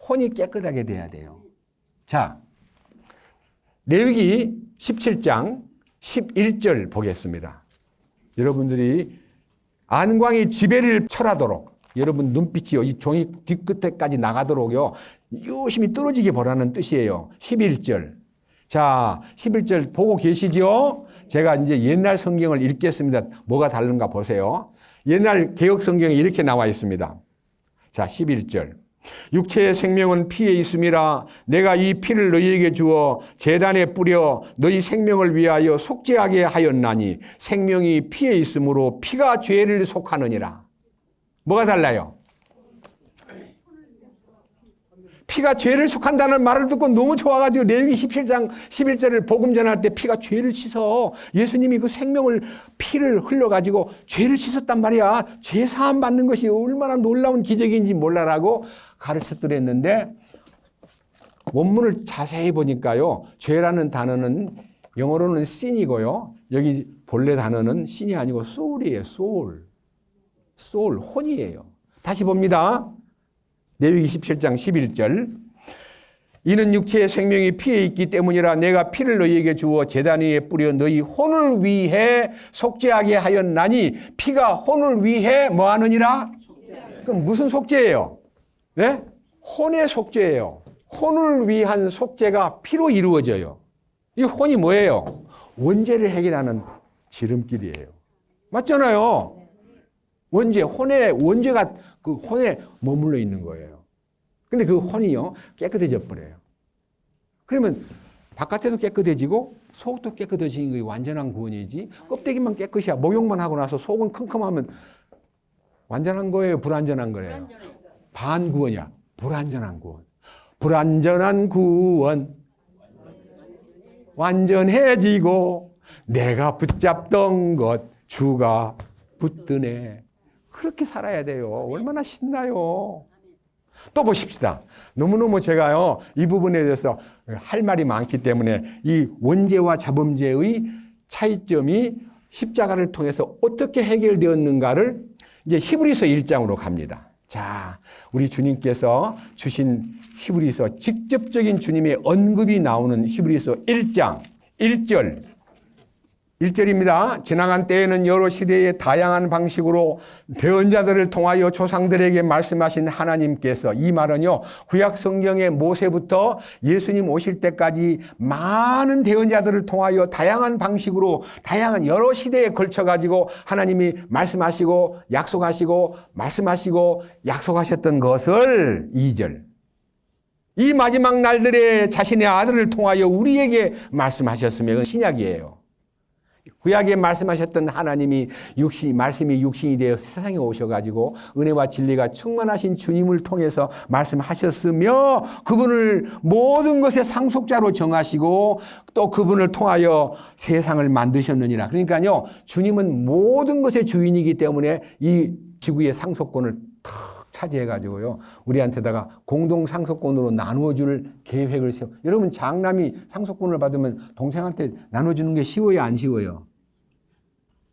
S1: 혼이 깨끗하게 돼야 돼요. 자, 레위기 17장 11절 보겠습니다. 여러분들이 안광이 지배를 철하도록, 여러분 눈빛이요, 이 종이 뒤끝에까지 나가도록요, 유심히 떨어지게 보라는 뜻이에요. 11절. 자, 11절 보고 계시죠? 제가 이제 옛날 성경을 읽겠습니다. 뭐가 다른가 보세요. 옛날 개역 성경에 이렇게 나와 있습니다. 자, 11절. 육체의 생명은 피에 있음이라 내가 이 피를 너희에게 주어 제단에 뿌려 너희 생명을 위하여 속죄하게 하였나니 생명이 피에 있으므로 피가 죄를 속하느니라. 뭐가 달라요? 피가 죄를 속한다는 말을 듣고 너무 좋아가지고 레위기 17장 11절을 복음 전할 때 피가 죄를 씻어. 예수님이 그 생명을 피를 흘려가지고 죄를 씻었단 말이야. 죄 사함 받는 것이 얼마나 놀라운 기적인지 몰라라고 가르쳤더랬는데 원문을 자세히 보니까요. 죄라는 단어는 영어로는 sin이고요. 여기 본래 단어는 sin이 아니고 soul이에요. soul, 혼이에요. 다시 봅니다. 레위기 17장 11절. 이는 육체의 생명이 피에 있기 때문이라 내가 피를 너희에게 주어 제단 위에 뿌려 너희 혼을 위해 속죄하게 하였나니. 피가 혼을 위해 뭐 하느니라? 그럼 무슨 속죄예요? 네? 혼의 속죄예요. 혼을 위한 속죄가 피로 이루어져요. 이 혼이 뭐예요? 원죄를 해결하는 지름길이에요. 맞잖아요. 원죄가 그 혼에 머물러 있는 거예요. 근데 그 혼이요, 깨끗해져 버려요. 그러면 바깥에도 깨끗해지고 속도 깨끗해지는 게 완전한 구원이지, 껍데기만 깨끗이야. 목욕만 하고 나서 속은 컴컴하면 완전한 거예요? 불완전한 거예요? 반구원이야. 불완전한 구원. 불완전한 구원. 완전해지고 내가 붙잡던 것 주가 붙드네. 그렇게 살아야 돼요. 얼마나 신나요. 또 보십시다. 너무너무 제가요, 이 부분에 대해서 할 말이 많기 때문에 이 원죄와 자범죄의 차이점이 십자가를 통해서 어떻게 해결되었는가를 이제 히브리서 1장으로 갑니다. 자, 우리 주님께서 주신 히브리서, 직접적인 주님의 언급이 나오는 히브리서 1장 1절입니다. 지나간 때에는 여러 시대의 다양한 방식으로 대언자들을 통하여 조상들에게 말씀하신 하나님께서, 이 말은요, 구약 성경의 모세부터 예수님 오실 때까지 많은 대언자들을 통하여 다양한 방식으로 다양한 여러 시대에 걸쳐가지고 하나님이 말씀하시고 약속하시고 말씀하시고 약속하셨던 것을 2절. 이 마지막 날들에 자신의 아들을 통하여 우리에게 말씀하셨으면 신약이에요. 구약에 말씀하셨던 하나님이 말씀이 육신이 되어 세상에 오셔가지고 은혜와 진리가 충만하신 주님을 통해서 말씀하셨으며 그분을 모든 것의 상속자로 정하시고 또 그분을 통하여 세상을 만드셨느니라. 그러니까요, 주님은 모든 것의 주인이기 때문에 이 지구의 상속권을 탁 차지해가지고요, 우리한테다가 공동 상속권으로 나누어줄 계획을 세워. 여러분, 장남이 상속권을 받으면 동생한테 나눠주는 게 쉬워요, 안 쉬워요?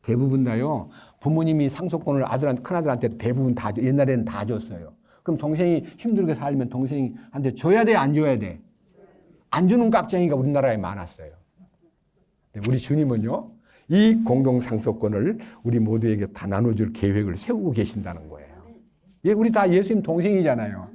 S1: 대부분 다요, 부모님이 상속권을 큰아들한테 대부분 다, 옛날에는 다 줬어요. 그럼 동생이 힘들게 살면 동생한테 줘야 돼, 안 줘야 돼? 안 주는 깍쟁이가 우리나라에 많았어요. 우리 주님은요, 이 공동 상속권을 우리 모두에게 다 나눠줄 계획을 세우고 계신다는 거예요. 우리 다 예수님 동생이잖아요.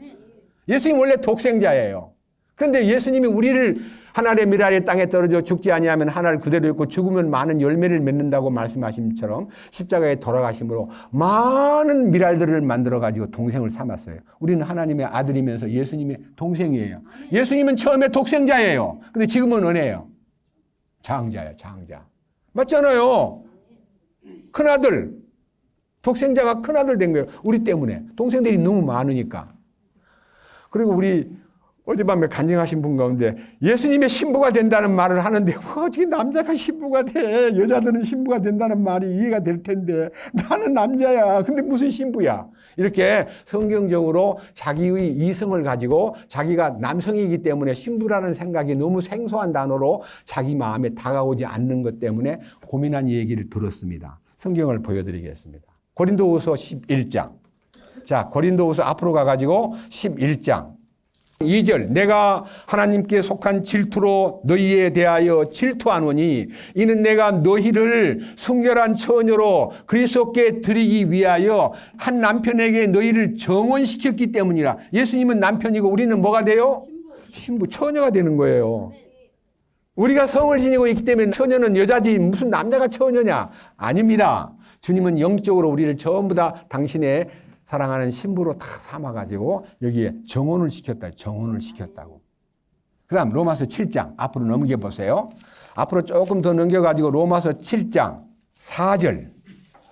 S1: 예수님 원래 독생자예요. 그런데 예수님이 우리를 하늘의 미랄이 땅에 떨어져 죽지 아니하면 하늘 그대로 있고 죽으면 많은 열매를 맺는다고 말씀하심처럼 십자가에 돌아가심으로 많은 미랄들을 만들어가지고 동생을 삼았어요. 우리는 하나님의 아들이면서 예수님의 동생이에요. 예수님은 처음에 독생자예요. 근데 지금은 은혜예요. 장자예요, 장자. 맞잖아요. 큰아들. 독생자가 큰아들 된 거예요. 우리 때문에. 동생들이 너무 많으니까. 그리고 우리 어젯밤에 간증하신 분 가운데 예수님의 신부가 된다는 말을 하는데 어떻게 남자가 신부가 돼? 여자들은 신부가 된다는 말이 이해가 될 텐데 나는 남자야. 근데 무슨 신부야? 이렇게 성경적으로 자기의 이성을 가지고 자기가 남성이기 때문에 신부라는 생각이 너무 생소한 단어로 자기 마음에 다가오지 않는 것 때문에 고민한 얘기를 들었습니다. 성경을 보여드리겠습니다. 고린도후서 11장. 자, 고린도후서 앞으로 가가지고 11장. 2절, 내가 하나님께 속한 질투로 너희에 대하여 질투하노니 이는 내가 너희를 순결한 처녀로 그리스도께 드리기 위하여 한 남편에게 너희를 정혼시켰기 때문이라. 예수님은 남편이고 우리는 뭐가 돼요? 신부, 처녀가 되는 거예요. 우리가 성을 지니고 있기 때문에 처녀는 여자지 무슨 남자가 처녀냐? 아닙니다. 주님은 영적으로 우리를 전부 다 당신의 사랑하는 신부로 다 삼아가지고 여기에 정혼을 시켰다. 정혼을 시켰다고. 그 다음 로마서 7장 앞으로 넘겨보세요. 앞으로 조금 더 넘겨가지고 로마서 7장 4절.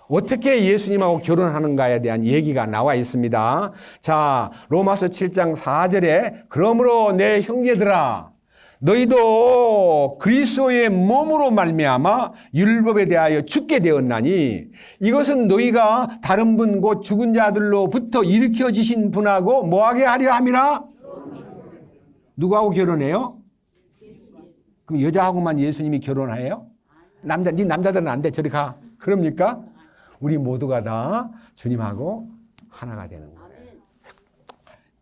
S1: 어떻게 예수님하고 결혼하는가에 대한 얘기가 나와 있습니다. 자, 로마서 7장 4절에 그러므로 내 형제들아 너희도 그리스도의 몸으로 말미암아 율법에 대하여 죽게 되었나니 이것은 너희가 다른 분 곧 죽은 자들로부터 일으켜지신 분하고 뭐하게 하려 함이라? 누구하고 결혼해요? 그럼 여자하고만 예수님이 결혼해요? 네 남자들은 안 돼. 저리 가. 그럽니까? 우리 모두가 다 주님하고 하나가 되는 거예요.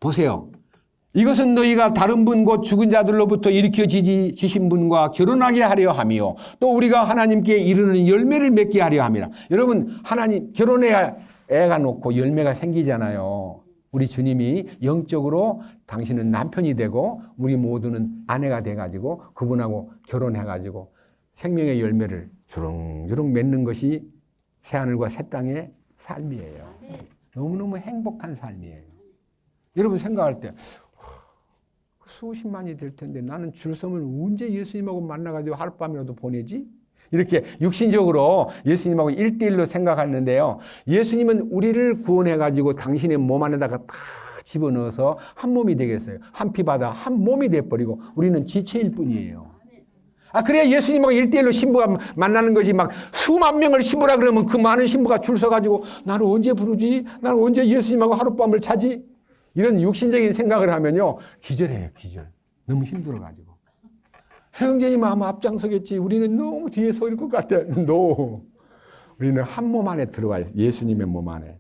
S1: 보세요. 이것은 너희가 다른 분 곧 죽은 자들로부터 일으켜지신 분과 결혼하게 하려 함이요 또 우리가 하나님께 이르는 열매를 맺게 하려 함이라. 여러분, 하나님 결혼해야 애가 놓고 열매가 생기잖아요. 우리 주님이 영적으로 당신은 남편이 되고 우리 모두는 아내가 돼가지고 그분하고 결혼해가지고 생명의 열매를 주렁주렁 맺는 것이 새하늘과 새 땅의 삶이에요. 너무너무 행복한 삶이에요. 여러분 생각할 때 수십만이 될 텐데 나는 줄 서면 언제 예수님하고 만나가지고 하룻밤이라도 보내지? 이렇게 육신적으로 예수님하고 1대1로 생각하는데요. 예수님은 우리를 구원해가지고 당신의 몸 안에다가 다 집어넣어서 한 몸이 되겠어요. 한 피 받아 한 몸이 돼버리고 우리는 지체일 뿐이에요. 그래야 예수님하고 1대1로 신부가 만나는 것이 막 수만 명을 신부라 그러면 그 많은 신부가 줄 서가지고 나를 언제 부르지? 나는 언제 예수님하고 하룻밤을 자지? 이런 육신적인 생각을 하면요, 기절해요, 기절. 너무 힘들어가지고. 서영진이 아마 앞장서겠지. 우리는 너무 뒤에 서일 것 같아. No. 우리는 한 몸 안에 들어와요. 예수님의 몸 안에.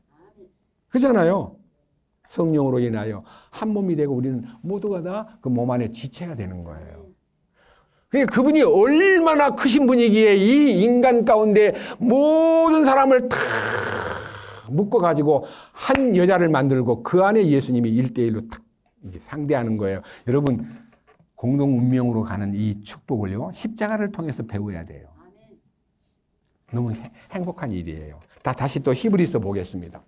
S1: 그렇잖아요. 성령으로 인하여 한 몸이 되고 우리는 모두가 다 그 몸 안에 지체가 되는 거예요. 그러니까 그분이 얼마나 크신 분이기에 이 인간 가운데 모든 사람을 다 묶어가지고 한 여자를 만들고 그 안에 예수님이 1대1로 탁 상대하는 거예요. 여러분, 공동 운명으로 가는 이 축복을요, 십자가를 통해서 배워야 돼요. 너무 행복한 일이에요. 다시 또 히브리서 보겠습니다.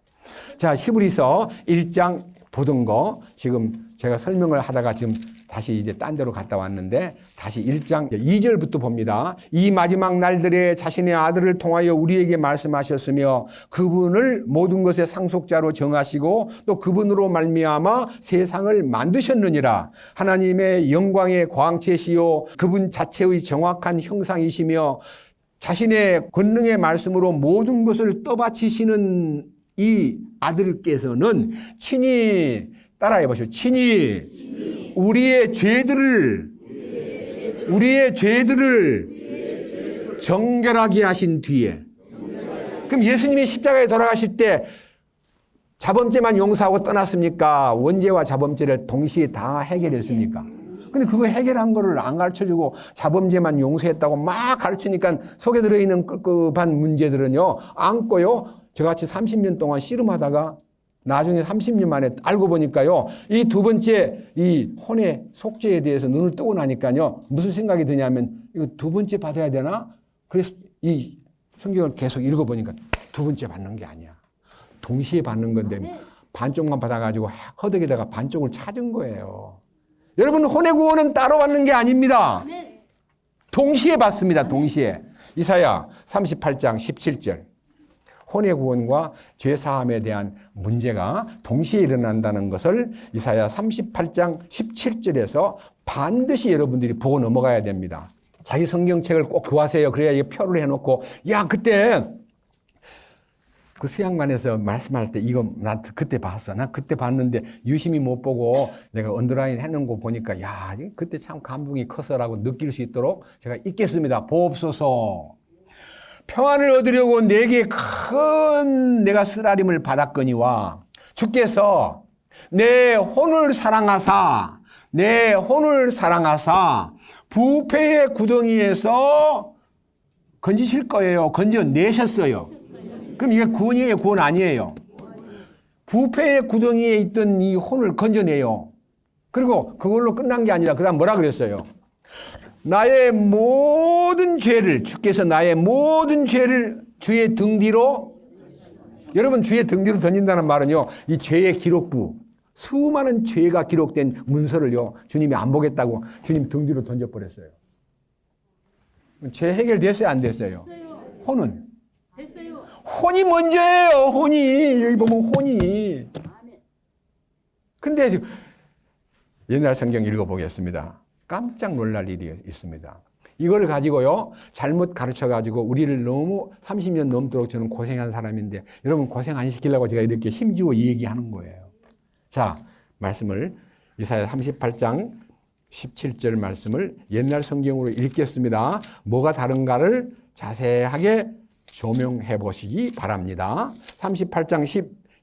S1: 자, 히브리서 1장 보던 거 지금 제가 설명을 하다가 지금 다시 이제 딴 데로 갔다 왔는데 다시 1장 2절부터 봅니다. 이 마지막 날들에 자신의 아들을 통하여 우리에게 말씀하셨으며 그분을 모든 것의 상속자로 정하시고 또 그분으로 말미암아 세상을 만드셨느니라. 하나님의 영광의 광채시요 그분 자체의 정확한 형상이시며 자신의 권능의 말씀으로 모든 것을 떠받치시는 이 아들께서는 친히 따라해 보시오. 친히 우리의 죄들을 정결하게 하신 뒤에. 그럼 예수님이 십자가에 돌아가실 때 자범죄만 용서하고 떠났습니까? 원죄와 자범죄를 동시에 다 해결했습니까? 근데 그거 해결한 거를 안 가르쳐주고 자범죄만 용서했다고 막 가르치니까 속에 들어있는 끄급한 문제들은요, 안고요, 저같이 30년 동안 씨름하다가 나중에 30년 만에 알고 보니까요, 이 두 번째 이 혼의 속죄에 대해서 눈을 뜨고 나니까요, 무슨 생각이 드냐면, 이거 두 번째 받아야 되나? 그래서 이 성경을 계속 읽어보니까 두 번째 받는 게 아니야. 동시에 받는 건데 반쪽만 받아가지고 허덕에다가 반쪽을 찾은 거예요. 여러분, 혼의 구원은 따로 받는 게 아닙니다. 동시에 받습니다. 동시에. 이사야 38장 17절. 혼의 구원과 죄사함에 대한 문제가 동시에 일어난다는 것을 이사야 38장 17절에서 반드시 여러분들이 보고 넘어가야 됩니다. 자기 성경책을 꼭 구하세요. 그래야 이게 표를 해놓고, 야, 그때 그 수양관에서 말씀할 때 이거 나 그때 봤어. 나 그때 봤는데 유심히 못 보고 내가 언더라인 해놓은 거 보니까, 야, 그때 참 감동이 컸어라고 느낄 수 있도록 제가 읽겠습니다. 보옵소서. 평안을 얻으려고 내게 큰 내가 쓰라림을 받았거니와 주께서 내 혼을 사랑하사 부패의 구덩이에서 건지실 거예요. 건져내셨어요. 그럼 이게 구원이에요? 구원 아니에요? 부패의 구덩이에 있던 이 혼을 건져내요. 그리고 그걸로 끝난 게 아니라 그 다음 뭐라 그랬어요? 나의 모든 죄를, 주께서 나의 모든 죄를 주의 등 뒤로, 여러분, 주의 등 뒤로 던진다는 말은요, 이 죄의 기록부, 수많은 죄가 기록된 문서를요, 주님이 안 보겠다고 주님 등 뒤로 던져버렸어요. 죄 해결됐어요? 안 됐어요? 혼은? 됐어요. 혼이 먼저예요. 혼이. 여기 보면 혼이. 근데 옛날 성경 읽어보겠습니다. 깜짝 놀랄 일이 있습니다. 이걸 가지고요, 잘못 가르쳐가지고 우리를 너무 30년 넘도록 저는 고생한 사람인데, 여러분 고생 안 시키려고 제가 이렇게 힘주고 얘기하는 거예요. 자, 말씀을 이사야 38장 17절 말씀을 옛날 성경으로 읽겠습니다. 뭐가 다른가를 자세하게 조명해 보시기 바랍니다. 38장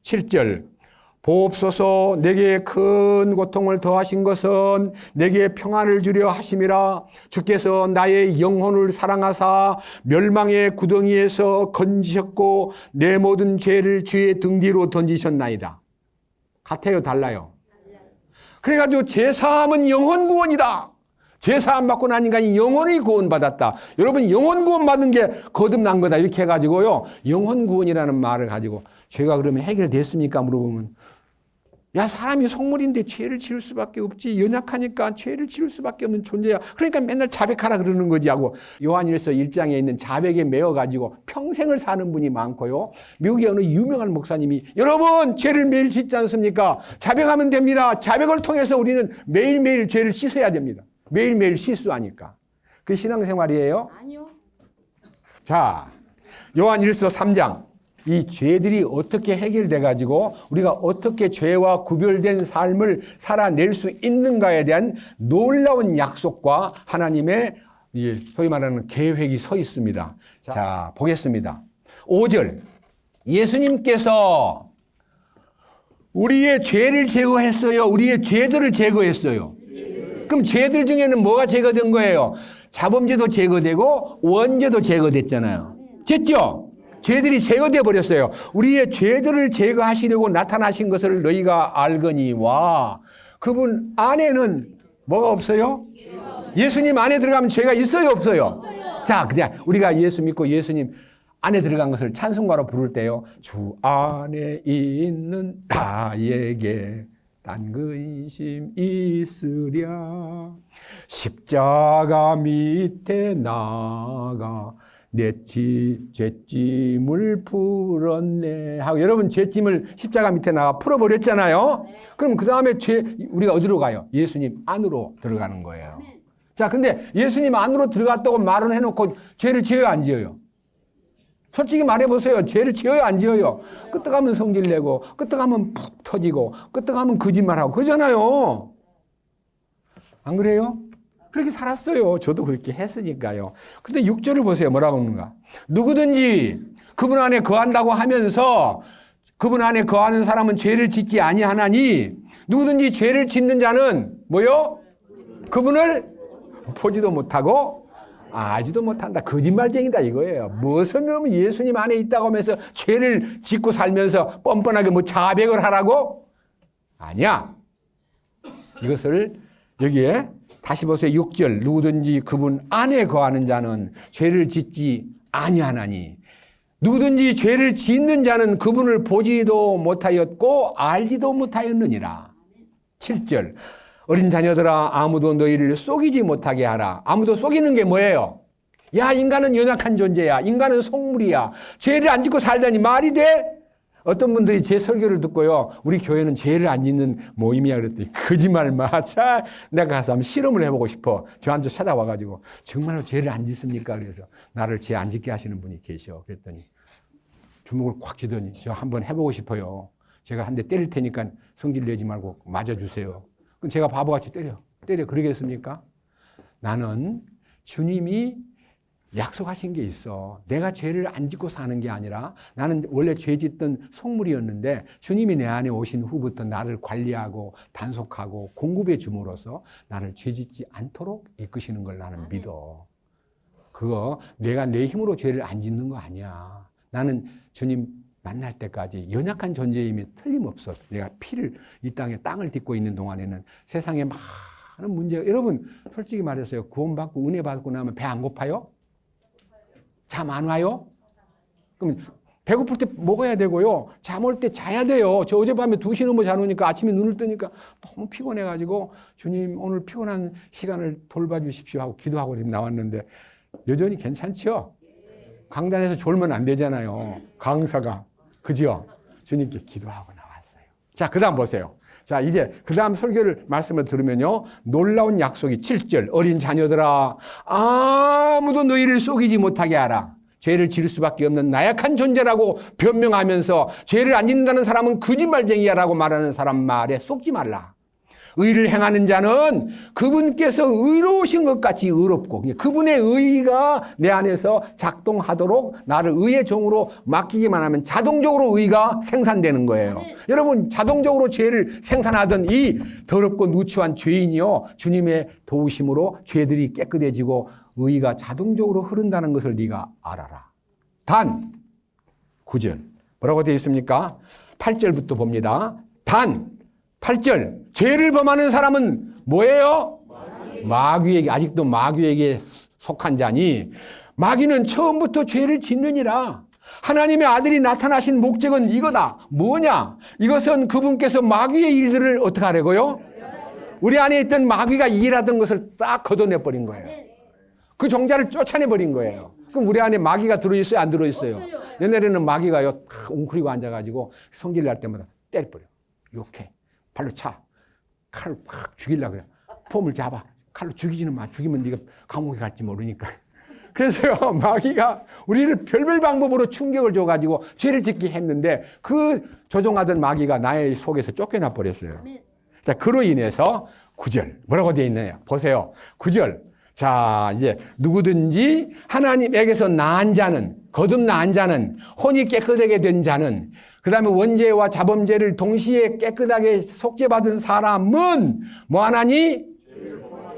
S1: 17절. 보옵소서. 내게 큰 고통을 더하신 것은 내게 평안을 주려 하심이라. 주께서 나의 영혼을 사랑하사 멸망의 구덩이에서 건지셨고 내 모든 죄를 주의 등 뒤로 던지셨나이다. 같아요? 달라요? 그래가지고 제사함은 영혼 구원이다. 제사함 받고 나니까 영혼이 구원받았다. 여러분, 영혼 구원받는 게 거듭난 거다. 이렇게 해가지고요, 영혼 구원이라는 말을 가지고 죄가 그러면 해결됐습니까? 물어보면, 야, 사람이 속물인데 죄를 지을 수밖에 없지. 연약하니까 죄를 지을 수밖에 없는 존재야. 그러니까 맨날 자백하라 그러는 거지 하고, 요한일서 1장에 있는 자백에 매어가지고 평생을 사는 분이 많고요. 미국의 어느 유명한 목사님이, 여러분, 죄를 매일 짓지 않습니까? 자백하면 됩니다. 자백을 통해서 우리는 매일매일 죄를 씻어야 됩니다. 매일매일 실수하니까. 그게 신앙생활이에요? 아니요. 자, 요한일서 3장. 이 죄들이 어떻게 해결돼가지고 우리가 어떻게 죄와 구별된 삶을 살아낼 수 있는가에 대한 놀라운 약속과 하나님의 소위 말하는 계획이 서 있습니다. 자, 보겠습니다. 5절. 예수님께서 우리의 죄를 제거했어요. 우리의 죄들을 제거했어요. 그럼 죄들 중에는 뭐가 제거된 거예요? 자범죄도 제거되고 원죄도 제거됐잖아요. 됐죠? 죄들이 제거되어 버렸어요. 우리의 죄들을 제거하시려고 나타나신 것을 너희가 알거니와. 그분 안에는 뭐가 없어요? 예수님 안에 들어가면 죄가 있어요, 없어요? 자, 그냥 우리가 예수 믿고 예수님 안에 들어간 것을 찬송가로 부를 때요, 주 안에 있는 나에게 단 근심 있으랴 십자가 밑에 나가 내 죄짐을 풀었네 하고, 여러분 죄짐을 십자가 밑에 나가 풀어버렸잖아요. 그럼 그 다음에 우리가 어디로 가요? 예수님 안으로 들어가는 거예요. 자, 근데 예수님 안으로 들어갔다고 말은 해놓고 죄를 지어요, 안 지어요? 솔직히 말해보세요. 죄를 지어요, 안 지어요? 끄떡하면 성질 내고, 끄떡하면 푹 터지고, 끄떡하면 거짓말하고, 그러잖아요. 안 그래요? 그렇게 살았어요. 저도 그렇게 했으니까요. 근데 6절을 보세요. 뭐라고 하는가? 누구든지 그분 안에 거한다고 하면서 그분 안에 거하는 사람은 죄를 짓지 아니하나니 누구든지 죄를 짓는 자는 뭐요? 그분을 보지도 못하고 알지도 못한다. 거짓말쟁이다 이거예요. 무슨 놈은 예수님 안에 있다고 하면서 죄를 짓고 살면서 뻔뻔하게 뭐 자백을 하라고? 아니야. 이것을 여기에 다시 보세요. 6절 누구든지 그분 안에 거하는 자는 죄를 짓지 아니하나니 누구든지 죄를 짓는 자는 그분을 보지도 못하였고 알지도 못하였느니라. 7절 어린 자녀들아 아무도 너희를 속이지 못하게 하라. 아무도 속이는 게 뭐예요? 야, 인간은 연약한 존재야. 인간은 속물이야. 죄를 안 짓고 살다니 말이 돼? 어떤 분들이 제 설교를 듣고요. 우리 교회는 죄를 안 짓는 모임이야 그랬더니 거짓말 마차. 내가 가서 한번 실험을 해보고 싶어. 저한테 찾아와가지고 정말로 죄를 안 짓습니까? 그래서 나를 죄 안 짓게 하시는 분이 계셔. 그랬더니 주먹을 콱 쥐더니 저 한번 해보고 싶어요. 제가 한 대 때릴 테니까 성질 내지 말고 맞아주세요. 그럼 제가 바보같이 때려 그러겠습니까? 나는 주님이 약속하신 게 있어. 내가 죄를 안 짓고 사는 게 아니라 나는 원래 죄 짓던 속물이었는데 주님이 내 안에 오신 후부터 나를 관리하고 단속하고 공급해 줌으로써 나를 죄 짓지 않도록 이끄시는 걸 나는 믿어. 그거 내가 내 힘으로 죄를 안 짓는 거 아니야. 나는 주님 만날 때까지 연약한 존재임이 틀림없어. 내가 피를 이 땅을 딛고 있는 동안에는 세상에 많은 문제가, 여러분 솔직히 말해서요. 구원받고 은혜 받고 나면 배 안 고파요? 잠 안 와요? 그럼 배고플 때 먹어야 되고요. 잠 올 때 자야 돼요. 저 어젯밤에 2시 넘어 자놓으니까 아침에 눈을 뜨니까 너무 피곤해가지고 주님 오늘 피곤한 시간을 돌봐주십시오 하고 기도하고 지금 나왔는데 여전히 괜찮죠? 강단에서 졸면 안 되잖아요. 강사가. 그죠? 주님께 기도하고 나왔어요. 자, 그 다음 보세요. 자, 이제 그 다음 설교를 말씀을 들으면요. 놀라운 약속이 7절. 어린 자녀들아 아무도 너희를 속이지 못하게 하라. 죄를 지을 수밖에 없는 나약한 존재라고 변명하면서 죄를 안 짓는다는 사람은 거짓말쟁이야라고 말하는 사람 말에 속지 말라. 의를 행하는 자는 그분께서 의로우신 것 같이 의롭고 그분의 의가 내 안에서 작동하도록 나를 의의 종으로 맡기기만 하면 자동적으로 의가 생산되는 거예요. 여러분 자동적으로 죄를 생산하던 이 더럽고 누추한 죄인이요 주님의 도우심으로 죄들이 깨끗해지고 의가 자동적으로 흐른다는 것을 네가 알아라. 단 9절 뭐라고 되어 있습니까? 8절부터 봅니다. 단 8절 죄를 범하는 사람은 뭐예요? 마귀에게 아직도 마귀에게 속한 자니 마귀는 처음부터 죄를 짓느니라. 하나님의 아들이 나타나신 목적은 이거다. 뭐냐? 이것은 그분께서 마귀의 일들을 어떻게 하려고요? 우리 안에 있던 마귀가 일하던 것을 딱 걷어내버린 거예요. 그 종자를 쫓아내버린 거예요. 그럼 우리 안에 마귀가 들어있어요? 안 들어있어요? 옛날에는 마귀가요 탁 웅크리고 앉아가지고 성질 날 때마다 때려버려. 욕해. 발로 차. 칼로 팍 죽이려고 그래. 폼을 잡아. 칼로 죽이지는 마. 죽이면 네가 감옥에 갈지 모르니까. 그래서요, 마귀가 우리를 별별 방법으로 충격을 줘가지고 죄를 짓게 했는데 그 조종하던 마귀가 나의 속에서 쫓겨나 버렸어요. 자, 그로 인해서 9절. 뭐라고 되어 있나요? 보세요. 9절. 자, 이제 누구든지 하나님에게서 나은 자는, 거듭난 자는, 혼이 깨끗하게 된 자는, 그 다음에 원죄와 자범죄를 동시에 깨끗하게 속죄받은 사람은 뭐하나니?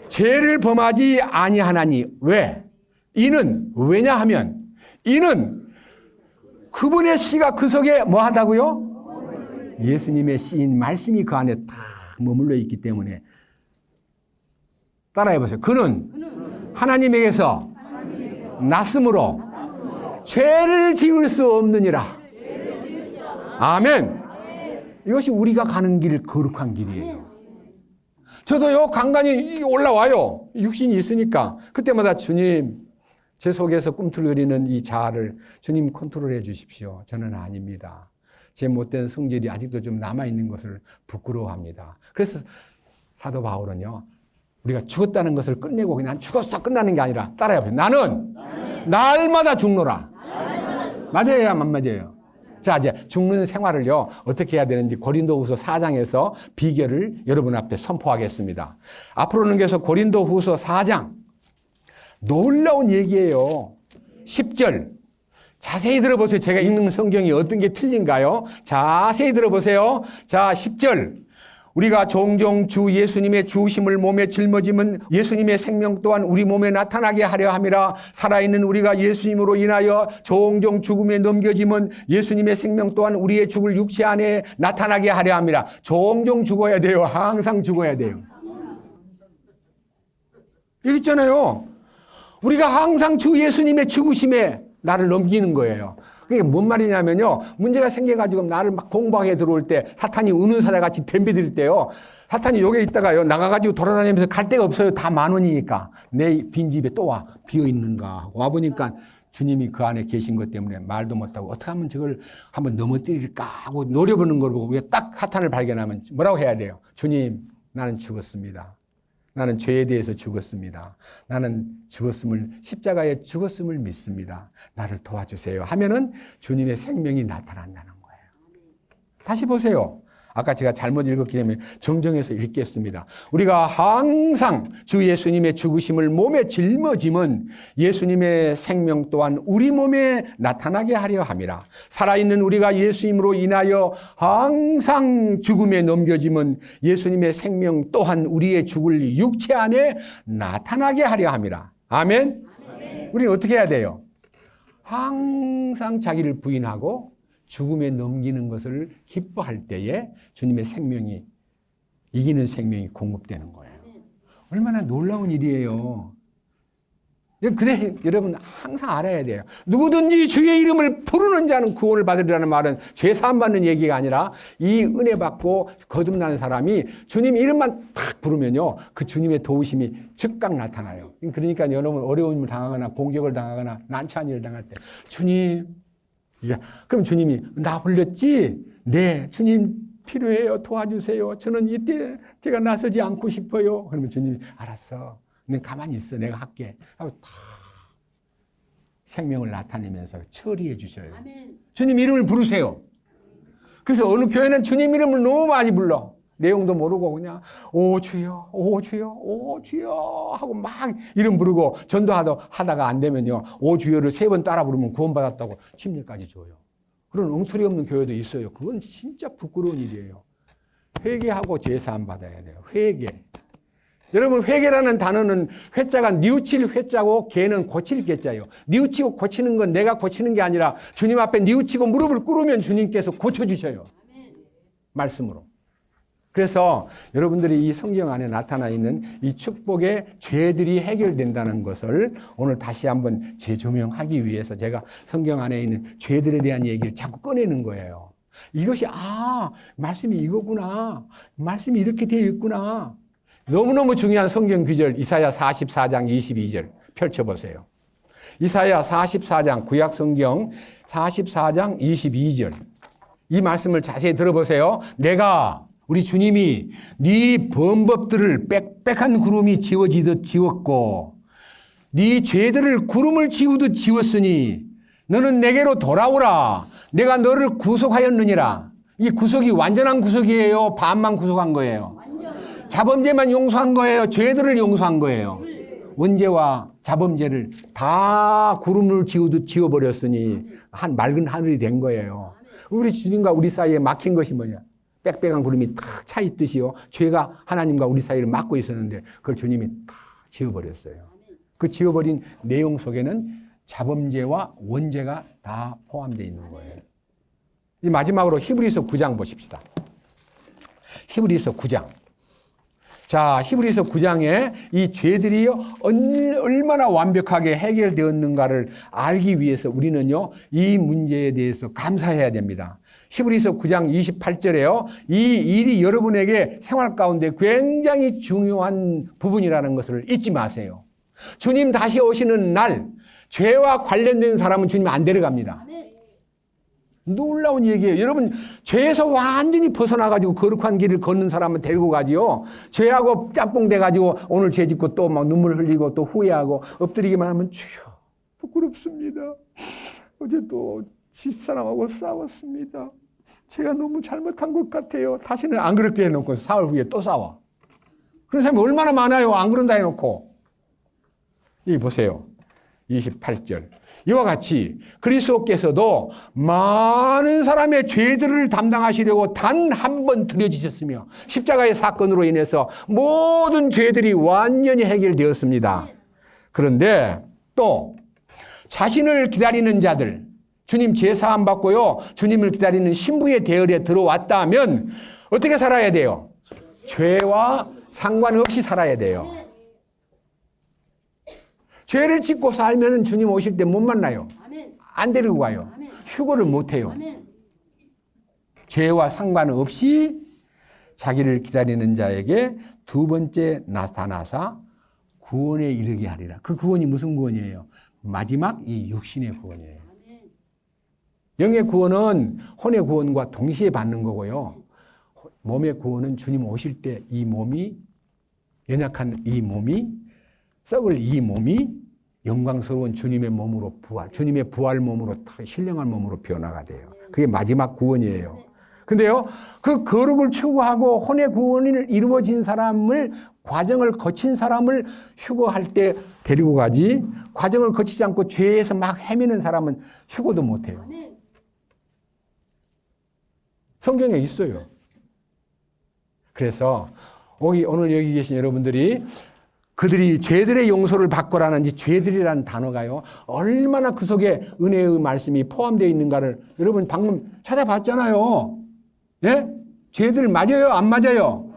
S1: 죄를 범하지 아니하나니. 왜? 이는 왜냐하면 이는 그분의 씨가 그 속에 뭐하다고요? 예수님의 씨인 말씀이 그 안에 다 머물러 있기 때문에. 따라해보세요. 그는 하나님에게서 났으므로 죄를 지을 수 없느니라. 아멘. 이것이 우리가 가는 길, 거룩한 길이에요. 저도요, 간간히 올라와요. 육신이 있으니까. 그때마다 주님, 제 속에서 꿈틀거리는 이 자아를 주님 컨트롤해 주십시오. 저는 아닙니다. 제 못된 성질이 아직도 좀 남아있는 것을 부끄러워합니다. 그래서 사도 바울은요, 우리가 죽었다는 것을 끝내고 그냥 죽었어 끝나는 게 아니라 따라해보세요. 나는 날마다 죽노라. 맞아요, 안 맞아요? 자, 이제 죽는 생활을요, 어떻게 해야 되는지 고린도후서 4장에서 비결을 여러분 앞에 선포하겠습니다. 앞으로는 계속 고린도후서 4장, 놀라운 얘기예요. 10절. 자세히 들어보세요. 제가 읽는 성경이 어떤 게 틀린가요? 자세히 들어보세요. 자, 10절. 우리가 종종 주 예수님의 죽으심을 몸에 짊어지면 예수님의 생명 또한 우리 몸에 나타나게 하려 함이라. 살아있는 우리가 예수님으로 인하여 종종 죽음에 넘겨지면 예수님의 생명 또한 우리의 죽을 육체 안에 나타나게 하려 함이라. 종종 죽어야 돼요. 항상 죽어야 돼요. 여기 있잖아요. 우리가 항상 주 예수님의 죽으심에 나를 넘기는 거예요. 그게 뭔 말이냐면요. 문제가 생겨가지고 나를 막 공부하게 들어올 때 사탄이 우는 사자같이 덤벼들 때요. 사탄이 여기 있다가요. 나가가지고 돌아다니면서 갈 데가 없어요. 다 만원이니까. 내 빈집에 또 와. 비어있는가 하고 와보니까 주님이 그 안에 계신 것 때문에 말도 못하고 어떻게 하면 저걸 한번 넘어뜨릴까 하고 노려보는 걸 보고 우리가 딱 사탄을 발견하면 뭐라고 해야 돼요? 주님, 나는 죽었습니다. 나는 죄에 대해서 죽었습니다. 나는 십자가에 죽었음을 믿습니다. 나를 도와주세요. 하면은 주님의 생명이 나타난다는 거예요. 다시 보세요. 아까 제가 잘못 읽었기 때문에 정정해서 읽겠습니다. 우리가 항상 주 예수님의 죽으심을 몸에 짊어짐은 예수님의 생명 또한 우리 몸에 나타나게 하려 함이라. 살아있는 우리가 예수님으로 인하여 항상 죽음에 넘겨짐은 예수님의 생명 또한 우리의 죽을 육체 안에 나타나게 하려 함이라. 아멘? 아멘. 우리는 어떻게 해야 돼요? 항상 자기를 부인하고 죽음에 넘기는 것을 기뻐할 때에 주님의 생명이, 이기는 생명이 공급되는 거예요. 얼마나 놀라운 일이에요. 근데 여러분 항상 알아야 돼요. 누구든지 주의 이름을 부르는 자는 구원을 받으리라는 말은 죄 사함 받는 얘기가 아니라 이 은혜 받고 거듭난 사람이 주님 이름만 탁 부르면요. 그 주님의 도우심이 즉각 나타나요. 그러니까 여러분 어려움을 당하거나 공격을 당하거나 난처한 일을 당할 때 주님, 그럼 주님이 나 불렀지? 네, 주님 필요해요. 도와주세요. 저는 이때 제가 나서지 않고 싶어요. 그러면 주님이 알았어. 너 가만히 있어. 내가 할게. 하고 다 생명을 나타내면서 처리해 주셔요. 아멘. 주님 이름을 부르세요. 그래서 어느 교회는 주님 이름을 너무 많이 불러. 내용도 모르고 그냥 오 주여, 오 주여, 오 주여 하고 막 이름 부르고 전도하다가 안 되면요. 오 주여를 3번 따라 부르면 구원받았다고 침례까지 줘요. 그런 엉터리 없는 교회도 있어요. 그건 진짜 부끄러운 일이에요. 회개하고 제사함 받아야 돼요. 회개. 여러분 회개라는 단어는 회자가 뉘우칠 회자고 개는 고칠 개자예요. 뉘우치고 고치는 건 내가 고치는 게 아니라 주님 앞에 뉘우치고 무릎을 꿇으면 주님께서 고쳐주셔요. 말씀으로. 그래서 여러분들이 이 성경 안에 나타나 있는 이 축복의 죄들이 해결된다는 것을 오늘 다시 한번 재조명하기 위해서 제가 성경 안에 있는 죄들에 대한 얘기를 자꾸 꺼내는 거예요. 이것이 말씀이 이거구나. 말씀이 이렇게 되어 있구나. 너무너무 중요한 성경 구절 이사야 44장 22절 펼쳐보세요. 이사야 44장 구약 성경 44장 22절 이 말씀을 자세히 들어보세요. 내가 우리 주님이 네 범법들을 빽빽한 구름이 지워지듯 지웠고 네 죄들을 구름을 지우듯 지웠으니 너는 내게로 돌아오라. 내가 너를 구속하였느니라. 이 구속이 완전한 구속이에요? 반만 구속한 거예요? 자범죄만 용서한 거예요? 죄들을 용서한 거예요? 원죄와 자범죄를 다 구름을 지우듯 지워버렸으니 맑은 하늘이 된 거예요. 우리 주님과 우리 사이에 막힌 것이 뭐냐? 빽빽한 구름이 탁 차 있듯이요. 죄가 하나님과 우리 사이를 막고 있었는데 그걸 주님이 다 지워버렸어요. 그 지워버린 내용 속에는 자범죄와 원죄가 다 포함되어 있는 거예요. 이 마지막으로 히브리서 9장 보십시다. 히브리서 9장. 자, 히브리서 9장에 이 죄들이 얼마나 완벽하게 해결되었는가를 알기 위해서 우리는요, 이 문제에 대해서 감사해야 됩니다. 히브리서 9장 28절에요. 이 일이 여러분에게 생활 가운데 굉장히 중요한 부분이라는 것을 잊지 마세요. 주님 다시 오시는 날, 죄와 관련된 사람은 주님 안 데려갑니다. 놀라운 얘기예요. 여러분, 죄에서 완전히 벗어나가지고 거룩한 길을 걷는 사람은 데리고 가지요. 죄하고 짬뽕 돼가지고 오늘 죄 짓고 또 막 눈물 흘리고 또 후회하고 엎드리기만 하면 주여, 부끄럽습니다. 어제 또 집사람하고 싸웠습니다. 제가 너무 잘못한 것 같아요. 다시는 안 그렇게 해놓고 사흘 후에 또 싸워. 그런 사람이 얼마나 많아요. 안 그런다 해놓고. 이 보세요. 28절. 이와 같이 그리스도께서도 많은 사람의 죄들을 담당하시려고 단 한 번 들여지셨으며 십자가의 사건으로 인해서 모든 죄들이 완전히 해결되었습니다. 그런데 또 자신을 기다리는 자들, 주님 제사함 받고요, 주님을 기다리는 신부의 대열에 들어왔다면 어떻게 살아야 돼요? 죄와 상관없이 살아야 돼요. 죄를 짓고 살면 주님 오실 때 못 만나요. 안 데리고 가요. 휴거를 못 해요. 죄와 상관없이 자기를 기다리는 자에게 두 번째 나타나사 구원에 이르게 하리라. 그 구원이 무슨 구원이에요? 마지막 이 육신의 구원이에요. 영의 구원은 혼의 구원과 동시에 받는 거고요. 몸의 구원은 주님 오실 때 이 몸이, 연약한 이 몸이, 썩을 이 몸이 영광스러운 주님의 몸으로 주님의 부활 몸으로 신령한 몸으로 변화가 돼요. 그게 마지막 구원이에요. 근데요, 그 거룩을 추구하고 혼의 구원이 이루어진 사람을, 과정을 거친 사람을 휴거할 때 데리고 가지, 과정을 거치지 않고 죄에서 막 헤매는 사람은 휴거도 못 해요. 성경에 있어요. 그래서 오늘 여기 계신 여러분들이 그들이 죄들의 용서를 받고라는 이 죄들이라는 단어가요, 얼마나 그 속에 은혜의 말씀이 포함되어 있는가를 여러분 방금 찾아봤잖아요. 예? 죄들 맞아요? 안 맞아요?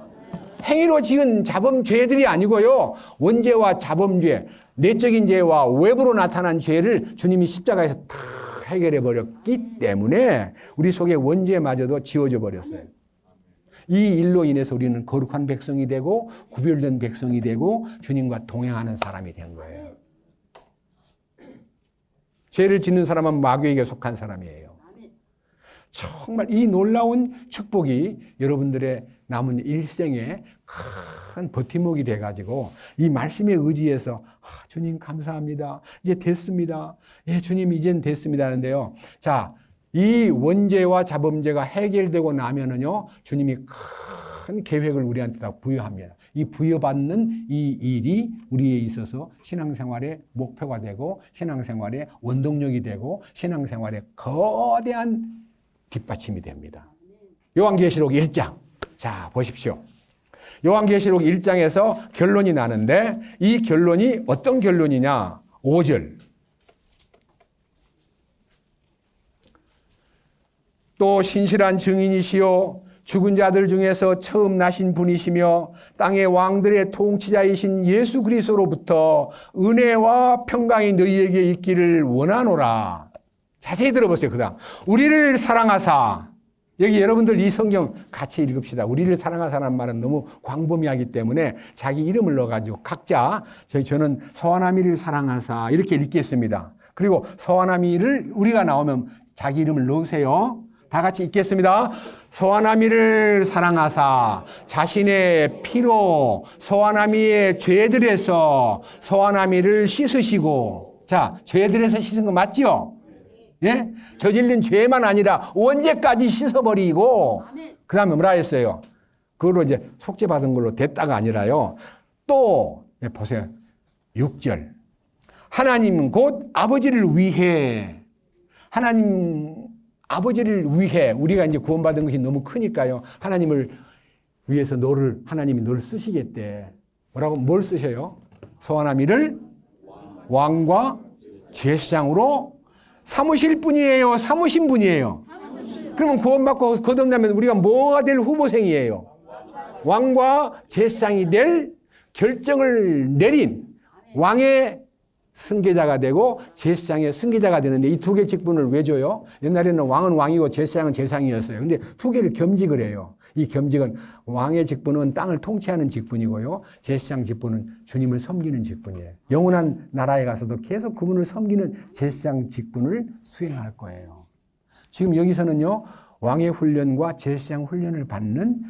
S1: 행위로 지은 자범 죄들이 아니고요, 원죄와 자범죄, 내적인 죄와 외부로 나타난 죄를 주님이 십자가에서 다 해결해 버렸기 때문에 우리 속에 원죄마저도 지워져 버렸어요. 이 일로 인해서 우리는 거룩한 백성이 되고 구별된 백성이 되고 주님과 동행하는 사람이 된 거예요. 죄를 짓는 사람은 마귀에게 속한 사람이에요. 정말 이 놀라운 축복이 여러분들의 남은 일생에 큰 버팀목이 돼가지고 이 말씀에 의지해서 주님 감사합니다. 이제 됐습니다. 예, 주님 이젠 됐습니다 하는데요. 자, 이 원죄와 자범죄가 해결되고 나면은요, 주님이 큰 계획을 우리한테 다 부여합니다. 이 부여받는 이 일이 우리에 있어서 신앙생활의 목표가 되고, 신앙생활의 원동력이 되고, 신앙생활의 거대한 뒷받침이 됩니다. 요한계시록 1장. 자, 보십시오. 요한계시록 1장에서 결론이 나는데, 이 결론이 어떤 결론이냐? 5절. 또 신실한 증인이시요 죽은 자들 중에서 처음 나신 분이시며 땅의 왕들의 통치자이신 예수 그리스도로부터 은혜와 평강이 너희에게 있기를 원하노라. 자세히 들어보세요. 그다음 우리를 사랑하사, 여기 여러분들 이 성경 같이 읽읍시다. 우리를 사랑하사라는 말은 너무 광범위하기 때문에 자기 이름을 넣어가지고 각자 저는 서하나미를 사랑하사 이렇게 읽겠습니다. 그리고 서하나미를 우리가 나오면 자기 이름을 넣으세요. 다 같이 읽겠습니다. 서하나미를 사랑하사 자신의 피로 서하나미의 죄들에서 서하나미를 씻으시고, 자, 죄들에서 씻은 거 맞죠? 예? 저질른 죄만 아니라 원죄까지 씻어버리고, 그 다음에 뭐라 했어요? 그걸로 이제 속죄받은 걸로 됐다가 아니라요. 또, 보세요. 6절. 하나님은 곧 아버지를 위해, 하나님 아버지를 위해, 우리가 이제 구원받은 것이 너무 크니까요. 하나님을 위해서 하나님이 너를 쓰시겠대. 뭐라고, 뭘 쓰셔요? 서하나미를 왕과 제사장으로 삼으실 분이에요? 삼으신 분이에요? 그러면 구원받고 거듭나면 우리가 뭐가 될 후보생이에요? 왕과 제사장이 될 결정을 내린 왕의 승계자가 되고 제사장의 승계자가 되는데, 이 두 개 직분을 왜 줘요? 옛날에는 왕은 왕이고 제사장은 제사장이었어요. 근데 두 개를 겸직을 해요. 이 겸직은 왕의 직분은 땅을 통치하는 직분이고요, 제사장 직분은 주님을 섬기는 직분이에요. 영원한 나라에 가서도 계속 그분을 섬기는 제사장 직분을 수행할 거예요. 지금 여기서는요, 왕의 훈련과 제사장 훈련을 받는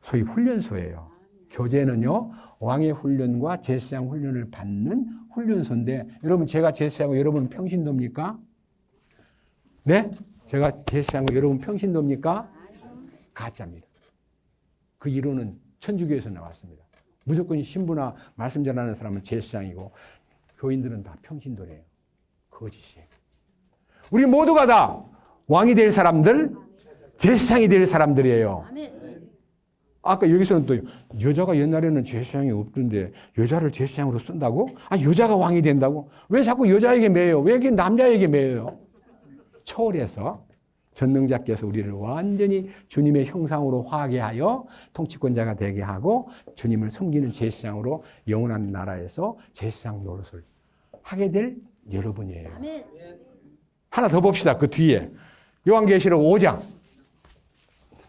S1: 소위 훈련소예요. 교제는요, 왕의 훈련과 제사장 훈련을 받는 훈련소인데, 여러분 제가 제사장이고 여러분은 평신도입니까? 네? 제가 제시한 거 여러분 평신도입니까? 가짜입니다. 그 이론은 천주교에서 나왔습니다. 무조건 신부나 말씀 전하는 사람은 제사장이고 교인들은 다 평신도래요. 거짓이에요. 우리 모두가 다 왕이 될 사람들, 제사장이 될 사람들이에요. 아까 여기서는 또 여자가 옛날에는 제사장이 없던데 여자를 제사장으로 쓴다고? 아, 여자가 왕이 된다고? 왜 자꾸 여자에게 매여요? 왜 이렇게 남자에게 매여요? 초월해서 전능자께서 우리를 완전히 주님의 형상으로 화하게 하여 통치권자가 되게 하고 주님을 섬기는 제사장으로 영원한 나라에서 제사장 노릇을 하게 될 여러분이에요. 하나 더 봅시다. 그 뒤에 요한계시록 5장.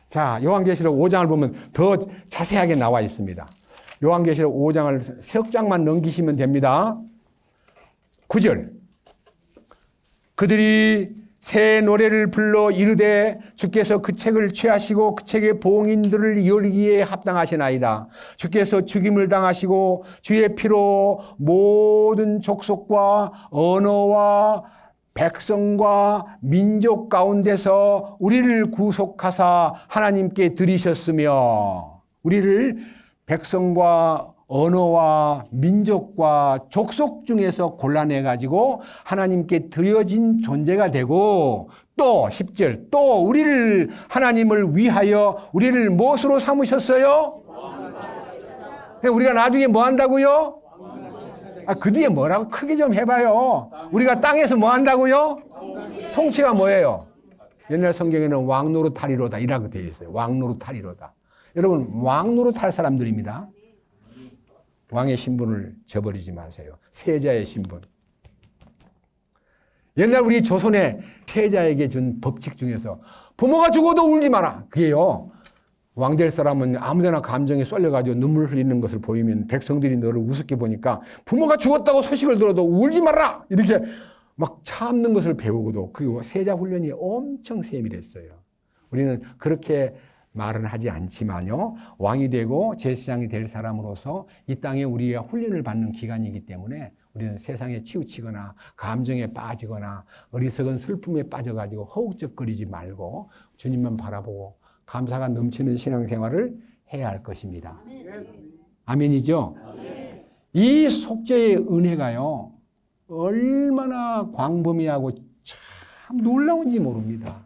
S1: 자, 요한계시록 5장을 보면 더 자세하게 나와 있습니다. 요한계시록 5장을 석 장만 넘기시면 됩니다. 9절. 그들이 새 노래를 불러 이르되 주께서 그 책을 취하시고 그 책의 봉인들을 열기에 합당하시나이다. 주께서 죽임을 당하시고 주의 피로 모든 족속과 언어와 백성과 민족 가운데서 우리를 구속하사 하나님께 드리셨으며 우리를 백성과 언어와 민족과 족속 중에서 골라내가지고 하나님께 드려진 존재가 되고 또 10절 또 우리를 하나님을 위하여 우리를 무엇으로 삼으셨어요? 우리가 나중에 뭐 한다고요? 그 뒤에 뭐라고 크게 좀 해봐요. 우리가 땅에서 뭐 한다고요? 통치가 뭐예요? 옛날 성경에는 왕노릇하리로다 이라고 되어 있어요. 왕노릇하리로다. 여러분 왕노릇할 사람들입니다. 왕의 신분을 저버리지 마세요. 세자의 신분. 옛날 우리 조선의 세자에게 준 법칙 중에서 부모가 죽어도 울지 마라. 그게요. 왕 될 사람은 아무데나 감정에 쏠려가지고 눈물 흘리는 것을 보이면 백성들이 너를 우습게 보니까 부모가 죽었다고 소식을 들어도 울지 마라. 이렇게 막 참는 것을 배우고도 그 세자 훈련이 엄청 세밀했어요. 우리는 그렇게 말은 하지 않지만요. 왕이 되고 제사장이 될 사람으로서 이 땅에 우리의 훈련을 받는 기간이기 때문에 우리는 세상에 치우치거나 감정에 빠지거나 어리석은 슬픔에 빠져가지고 허우적거리지 말고 주님만 바라보고 감사가 넘치는 신앙생활을 해야 할 것입니다. 아멘이죠? 이 속죄의 은혜가요. 얼마나 광범위하고 참 놀라운지 모릅니다.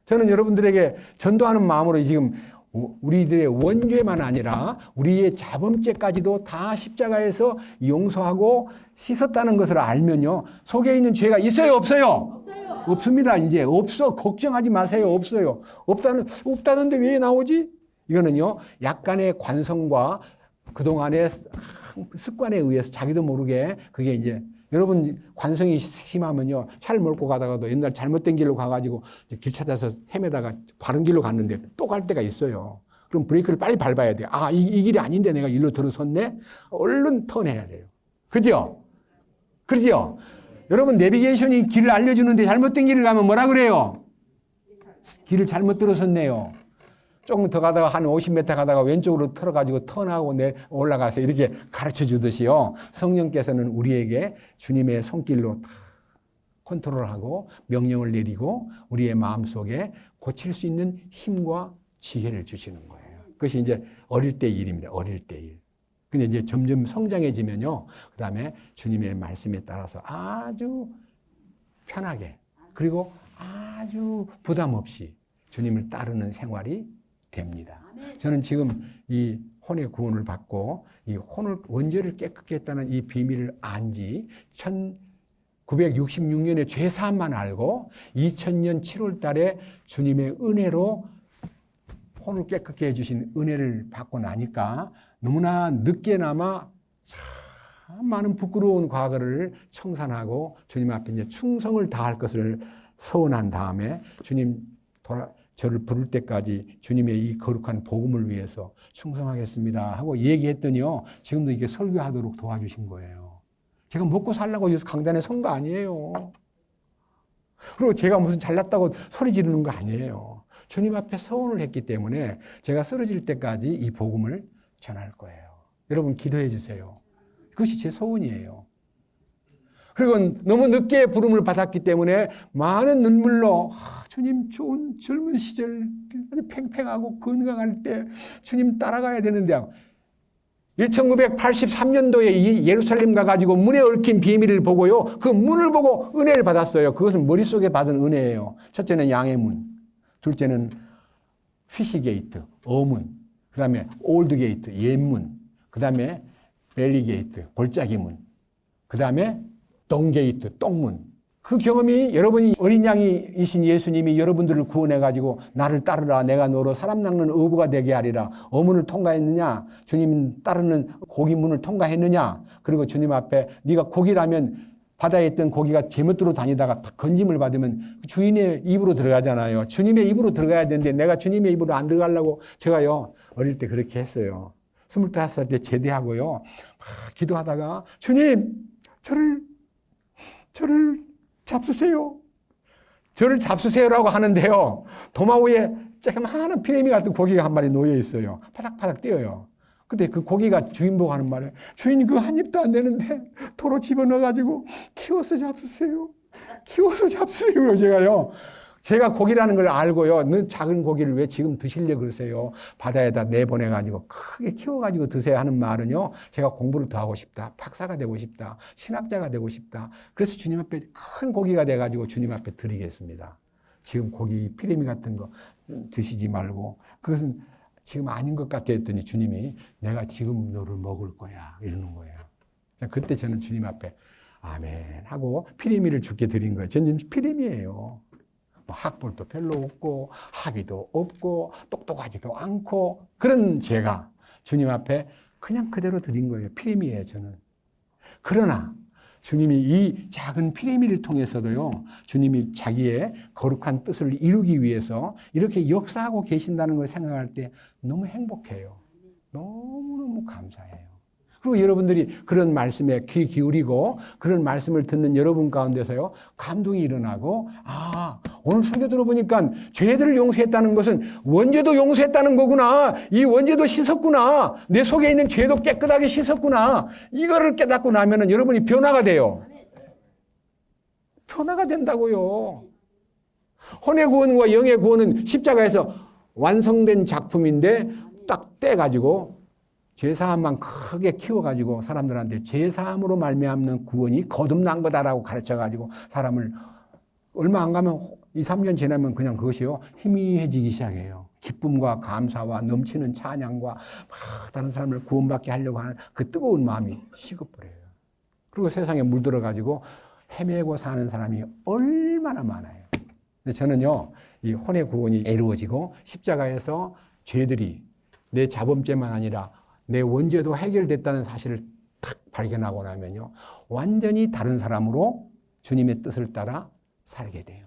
S1: 저는 여러분들에게 전도하는 마음으로 지금 우리들의 원죄만 아니라 우리의 자범죄까지도 다 십자가에서 용서하고 씻었다는 것을 알면요. 속에 있는 죄가 있어요, 없어요? 없습니다. 이제 없어. 걱정하지 마세요. 없어요. 없다는데 왜 나오지? 이거는요. 약간의 관성과 그동안의 습관에 의해서 자기도 모르게 그게 이제 여러분 관성이 심하면요. 차를 몰고 가다가도 옛날 잘못된 길로 가가지고 길 찾아서 헤매다가 바른 길로 갔는데 또 갈 때가 있어요. 그럼 브레이크를 빨리 밟아야 돼요. 아, 이 길이 아닌데 내가 일로 들어섰네? 얼른 턴해야 돼요. 그죠? 그러죠? 여러분 내비게이션이 길을 알려주는데 잘못된 길을 가면 뭐라 그래요? 길을 잘못 들어섰네요. 조금 더 가다가 한 50m 가다가 왼쪽으로 틀어가지고 턴하고 올라가서 이렇게 가르쳐 주듯이요. 성령께서는 우리에게 주님의 손길로 다 컨트롤하고 명령을 내리고 우리의 마음속에 고칠 수 있는 힘과 지혜를 주시는 거예요. 그것이 이제 어릴 때 일입니다. 어릴 때 일. 근데 이제 점점 성장해지면요. 그 다음에 주님의 말씀에 따라서 아주 편하게 그리고 아주 부담 없이 주님을 따르는 생활이 됩니다. 저는 지금 이 혼의 구원을 받고 이 혼을 원죄를 깨끗게 했다는 이 비밀을 안 지 1966년에 죄사함만 알고 2000년 7월 달에 주님의 은혜로 혼을 깨끗게 해주신 은혜를 받고 나니까 너무나 늦게나마 참 많은 부끄러운 과거를 청산하고 주님 앞에 이제 충성을 다할 것을 서원한 다음에 주님 저를 부를 때까지 주님의 이 거룩한 복음을 위해서 충성하겠습니다 하고 얘기했더니요. 지금도 이게 설교하도록 도와주신 거예요. 제가 먹고 살라고 해서 강단에 선 거 아니에요. 그리고 제가 무슨 잘났다고 소리 지르는 거 아니에요. 주님 앞에 서원을 했기 때문에 제가 쓰러질 때까지 이 복음을 전할 거예요. 여러분 기도해 주세요. 그것이 제 소원이에요. 그리고 너무 늦게 부름을 받았기 때문에 많은 눈물로 주님 좋은 젊은 시절 아주 팽팽하고 건강할 때 주님 따라가야 되는데 1983년도에 예루살렘 가가지고 문에 얽힌 비밀을 보고요. 그 문을 보고 은혜를 받았어요. 그것은 머릿속에 받은 은혜예요. 첫째는 양의 문, 둘째는 피시 게이트, 어문, 그 다음에 올드 게이트, 옛문, 그 다음에 벨리 게이트, 골짜기 문, 그 다음에 똥 게이트, 똥문. 그 경험이 여러분이 어린 양이신 예수님이 여러분들을 구원해가지고 나를 따르라 내가 너로 사람 낚는 어부가 되게 하리라. 어문을 통과했느냐? 주님 따르는 고기 문을 통과했느냐? 그리고 주님 앞에 네가 고기라면 바다에 있던 고기가 제멋대로 다니다가 건짐을 받으면 주인의 입으로 들어가잖아요. 주님의 입으로 들어가야 되는데 내가 주님의 입으로 안 들어가려고 제가요 어릴 때 그렇게 했어요. 25살 때 제대하고요. 기도하다가 주님 저를 잡수세요. 저를 잡수세요라고 하는데요. 도마 위에 조그마한 피레미 같은 고기가 한 마리 놓여 있어요. 파닥파닥 뛰어요. 근데 그 고기가 주인 보고 하는 말에 주인 그거 한 입도 안 되는데 도로 집어넣어가지고 키워서 잡수세요. 키워서 잡수세요. 제가 고기라는 걸 알고요. 너 작은 고기를 왜 지금 드시려고 그러세요? 바다에다 내보내가지고 크게 키워가지고 드세요 하는 말은요. 제가 공부를 더 하고 싶다. 박사가 되고 싶다. 신학자가 되고 싶다. 그래서 주님 앞에 큰 고기가 돼가지고 주님 앞에 드리겠습니다. 지금 고기 피레미 같은 거 드시지 말고 그것은 지금 아닌 것 같아 했더니 주님이 내가 지금 너를 먹을 거야 이러는 거예요. 그때 저는 주님 앞에 아멘 하고 피레미를 주께 드린 거예요. 저는 피레미예요. 학벌도 별로 없고 학위도 없고 똑똑하지도 않고 그런 제가 주님 앞에 그냥 그대로 드린 거예요. 피레미예요 저는. 그러나 주님이 이 작은 피레미를 통해서도요. 주님이 자기의 거룩한 뜻을 이루기 위해서 이렇게 역사하고 계신다는 걸 생각할 때 너무 행복해요. 너무너무 감사해요. 그리고 여러분들이 그런 말씀에 귀 기울이고 그런 말씀을 듣는 여러분 가운데서요. 감동이 일어나고 오늘 설교 들어보니까 죄들을 용서했다는 것은 원죄도 용서했다는 거구나. 이 원죄도 씻었구나. 내 속에 있는 죄도 깨끗하게 씻었구나. 이거를 깨닫고 나면은 여러분이 변화가 돼요. 변화가 된다고요. 혼의 구원과 영의 구원은 십자가에서 완성된 작품인데 딱 떼가지고 죄사함만 크게 키워가지고 사람들한테 죄사함으로 말미암는 구원이 거듭난 거다라고 가르쳐가지고 사람을 얼마 안 가면 2, 3년 지나면 그냥 그것이요 희미해지기 시작해요. 기쁨과 감사와 넘치는 찬양과 다른 사람을 구원받게 하려고 하는 그 뜨거운 마음이 식어버려요. 그리고 세상에 물들어가지고 헤매고 사는 사람이 얼마나 많아요. 근데 저는요 이 혼의 구원이 이루어지고 십자가에서 죄들이 내 자범죄만 아니라 내 원죄도 해결됐다는 사실을 탁 발견하고 나면요. 완전히 다른 사람으로 주님의 뜻을 따라 살게 돼요.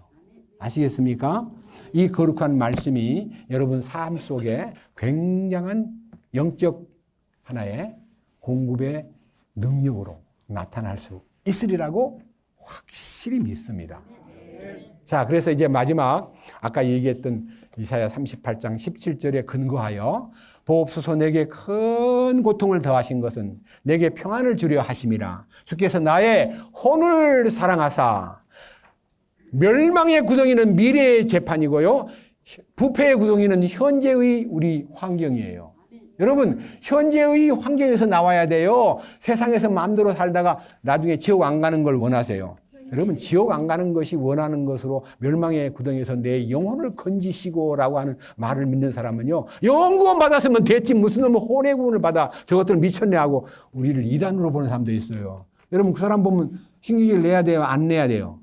S1: 아시겠습니까? 이 거룩한 말씀이 여러분 삶 속에 굉장한 영적 하나의 공급의 능력으로 나타날 수 있으리라고 확실히 믿습니다. 자, 그래서 이제 마지막 아까 얘기했던 이사야 38장 17절에 근거하여 보옵소서 내게 큰 고통을 더하신 것은 내게 평안을 주려 하심이라. 주께서 나의 혼을 사랑하사 멸망의 구덩이는 미래의 재판이고요. 부패의 구덩이는 현재의 우리 환경이에요. 여러분 현재의 환경에서 나와야 돼요. 세상에서 마음대로 살다가 나중에 지옥 안 가는 걸 원하세요. 여러분 지옥 안 가는 것이 원하는 것으로 멸망의 구덩이에서 내 영혼을 건지시고라고 하는 말을 믿는 사람은요. 영구원 받았으면 됐지 무슨 놈은 혼의 구원을 받아 저것들 미쳤네 하고 우리를 이단으로 보는 사람도 있어요. 여러분 그 사람 보면 신경을 내야 돼요? 안 내야 돼요?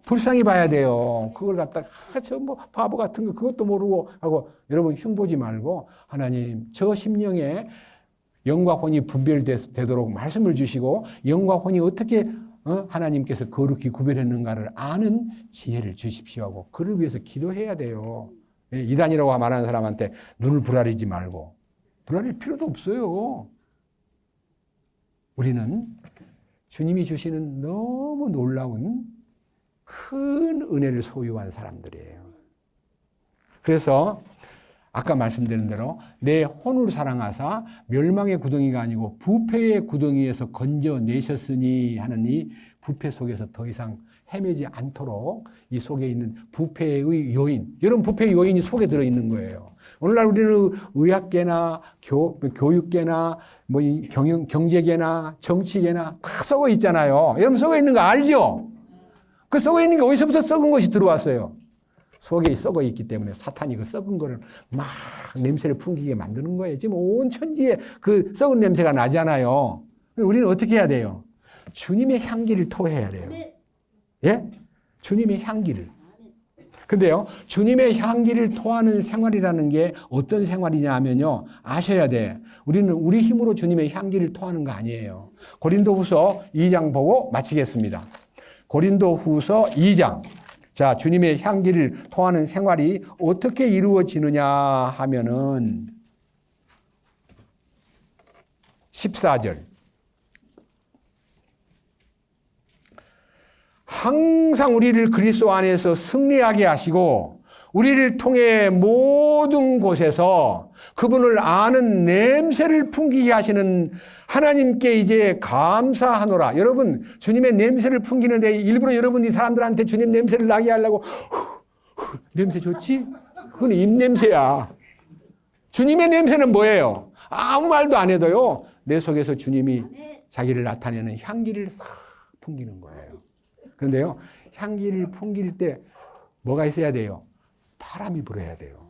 S1: 불쌍히 봐야 돼요. 그걸 갖다가 저 뭐 바보 같은 거 그것도 모르고 하고 여러분 흉보지 말고 하나님 저 심령에 영과 혼이 분별되도록 말씀을 주시고 영과 혼이 어떻게 하나님께서 거룩히 구별했는가를 아는 지혜를 주십시오 하고 그를 위해서 기도해야 돼요. 이단이라고 말하는 사람한테 눈을 부라리지 말고 부라릴 필요도 없어요. 우리는 주님이 주시는 너무 놀라운 큰 은혜를 소유한 사람들이에요. 그래서 아까 말씀드린 대로 내 혼을 사랑하사 멸망의 구덩이가 아니고 부패의 구덩이에서 건져내셨으니 하는 이 부패 속에서 더 이상 헤매지 않도록 이 속에 있는 부패의 요인, 이런 부패의 요인이 속에 들어있는 거예요. 오늘날 우리는 의학계나 교육계나 뭐 이 경제계나 정치계나 다 썩어 있잖아요. 여러분 썩어 있는 거 알죠? 그 썩어 있는 게 어디서부터 썩은 것이 들어왔어요? 속에 썩어 있기 때문에 사탄이 그 썩은 거를 막 냄새를 풍기게 만드는 거예요. 지금 온 천지에 그 썩은 냄새가 나잖아요. 우리는 어떻게 해야 돼요? 주님의 향기를 토해야 돼요. 예? 주님의 향기를. 근데요, 주님의 향기를 토하는 생활이라는 게 어떤 생활이냐 하면요, 아셔야 돼. 우리는 우리 힘으로 주님의 향기를 토하는 거 아니에요. 고린도후서 2장 보고 마치겠습니다. 고린도후서 2장. 자, 주님의 향기를 토하는 생활이 어떻게 이루어지느냐 하면은 14절. 항상 우리를 그리스도 안에서 승리하게 하시고 우리를 통해 모든 곳에서 그분을 아는 냄새를 풍기게 하시는 하나님께 이제 감사하노라. 여러분, 주님의 냄새를 풍기는데 일부러 여러분이 사람들한테 주님 냄새를 나게 하려고 냄새 좋지? 그건 입냄새야. 주님의 냄새는 뭐예요? 아무 말도 안 해도요, 내 속에서 주님이 자기를 나타내는 향기를 싹 풍기는 거예요. 그런데요, 향기를 풍길 때 뭐가 있어야 돼요? 바람이 불어야 돼요.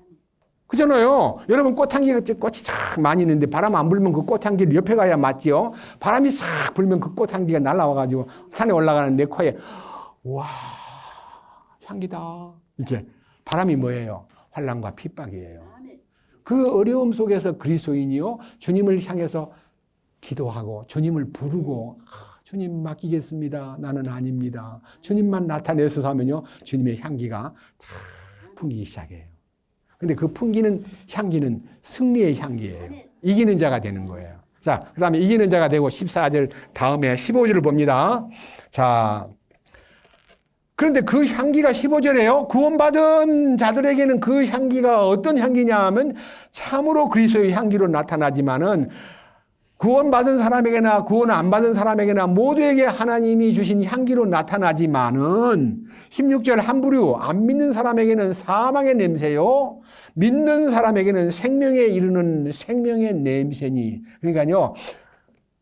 S1: 그잖아요. 여러분 꽃향기가 꽃이 쫙 많이 있는데 바람 안 불면 그 꽃향기를 옆에 가야 맞지요. 바람이 싹 불면 그 꽃향기가 날아와가지고 산에 올라가는 내 코에 와 향기다. 이렇게 바람이 뭐예요? 환난과 핍박이에요. 그 어려움 속에서 그리스도인이요 주님을 향해서 기도하고 주님을 부르고 주님 맡기겠습니다. 나는 아닙니다. 주님만 나타내서 하면요 주님의 향기가 쫙 풍기기 시작해요. 근데 그 풍기는 향기는 승리의 향기예요. 이기는 자가 되는 거예요. 자, 그 다음에 이기는 자가 되고 14절 다음에 15절을 봅니다. 자, 그런데 그 향기가 15절에요. 구원받은 자들에게는 그 향기가 어떤 향기냐 하면 참으로 그리스도의 향기로 나타나지만은 구원받은 사람에게나 구원 안 받은 사람에게나 모두에게 하나님이 주신 향기로 나타나지만은 16절 한 부류 안 믿는 사람에게는 사망의 냄새요 믿는 사람에게는 생명에 이르는 생명의 냄새니. 그러니까요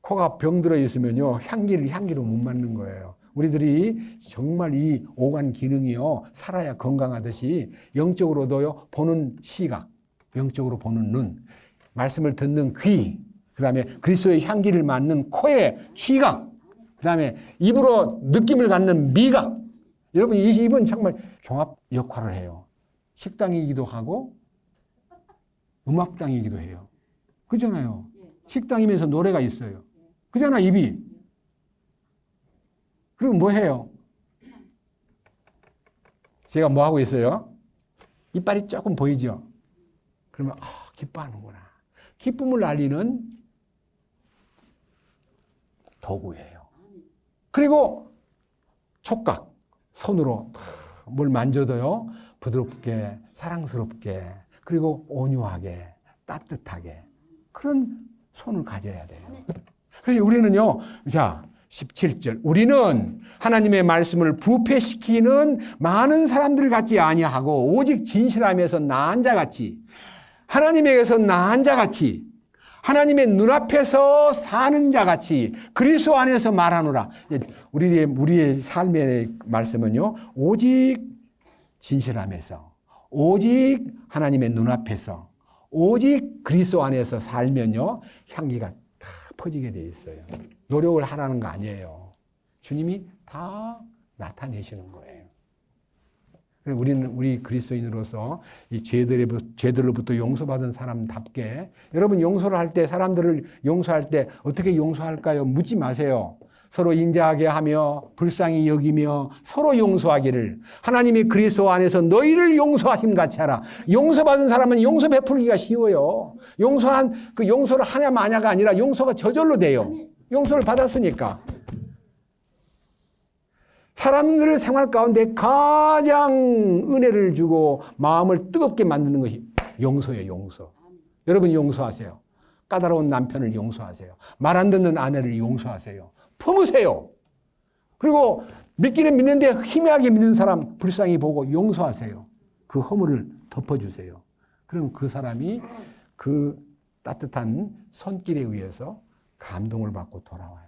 S1: 코가 병들어 있으면요 향기로 못 맡는 거예요. 우리들이 정말 이 오간 기능이요 살아야 건강하듯이 영적으로도요 보는 시각, 영적으로 보는 눈, 말씀을 듣는 귀, 그 다음에 그리스도의 향기를 맡는 코의 취각, 그 다음에 입으로 느낌을 갖는 미각. 여러분 이 입은 정말 종합 역할을 해요. 식당이기도 하고 음악당이기도 해요. 그잖아요. 식당이면서 노래가 있어요. 그잖아 입이. 그리고 뭐 해요? 제가 뭐 하고 있어요? 이빨이 조금 보이죠? 그러면 기뻐하는구나. 기쁨을 알리는 도구예요. 그리고 촉각, 손으로 뭘 만져도요 부드럽게 사랑스럽게 그리고 온유하게 따뜻하게 그런 손을 가져야 돼요. 그래서 우리는요 자 17절 우리는 하나님의 말씀을 부패시키는 많은 사람들 같지 아니하고 오직 진실함에서 나은 자같이 하나님에게서 나은 자같이 하나님의 눈앞에서 사는 자같이 그리스도 안에서 말하노라. 우리의 삶의 말씀은요 오직 진실함에서 오직 하나님의 눈앞에서 오직 그리스도 안에서 살면요 향기가 다 퍼지게 돼 있어요. 노력을 하라는 거 아니에요. 주님이 다 나타내시는 거예요. 우리는 우리 그리스도인으로서 이 죄들로부터 용서받은 사람답게 여러분 용서를 할 때 사람들을 용서할 때 어떻게 용서할까요? 묻지 마세요. 서로 인자하게 하며 불쌍히 여기며 서로 용서하기를 하나님이 그리스도 안에서 너희를 용서하심 같이 하라. 용서받은 사람은 용서 베풀기가 쉬워요. 그 용서를 하냐 마냐가 아니라 용서가 저절로 돼요. 용서를 받았으니까. 사람들의 생활 가운데 가장 은혜를 주고 마음을 뜨겁게 만드는 것이 용서예요. 용서. 여러분 용서하세요. 까다로운 남편을 용서하세요. 말 안 듣는 아내를 용서하세요. 품으세요. 그리고 믿기는 믿는데 희미하게 믿는 사람 불쌍히 보고 용서하세요. 그 허물을 덮어주세요. 그럼 그 사람이 그 따뜻한 손길에 의해서 감동을 받고 돌아와요.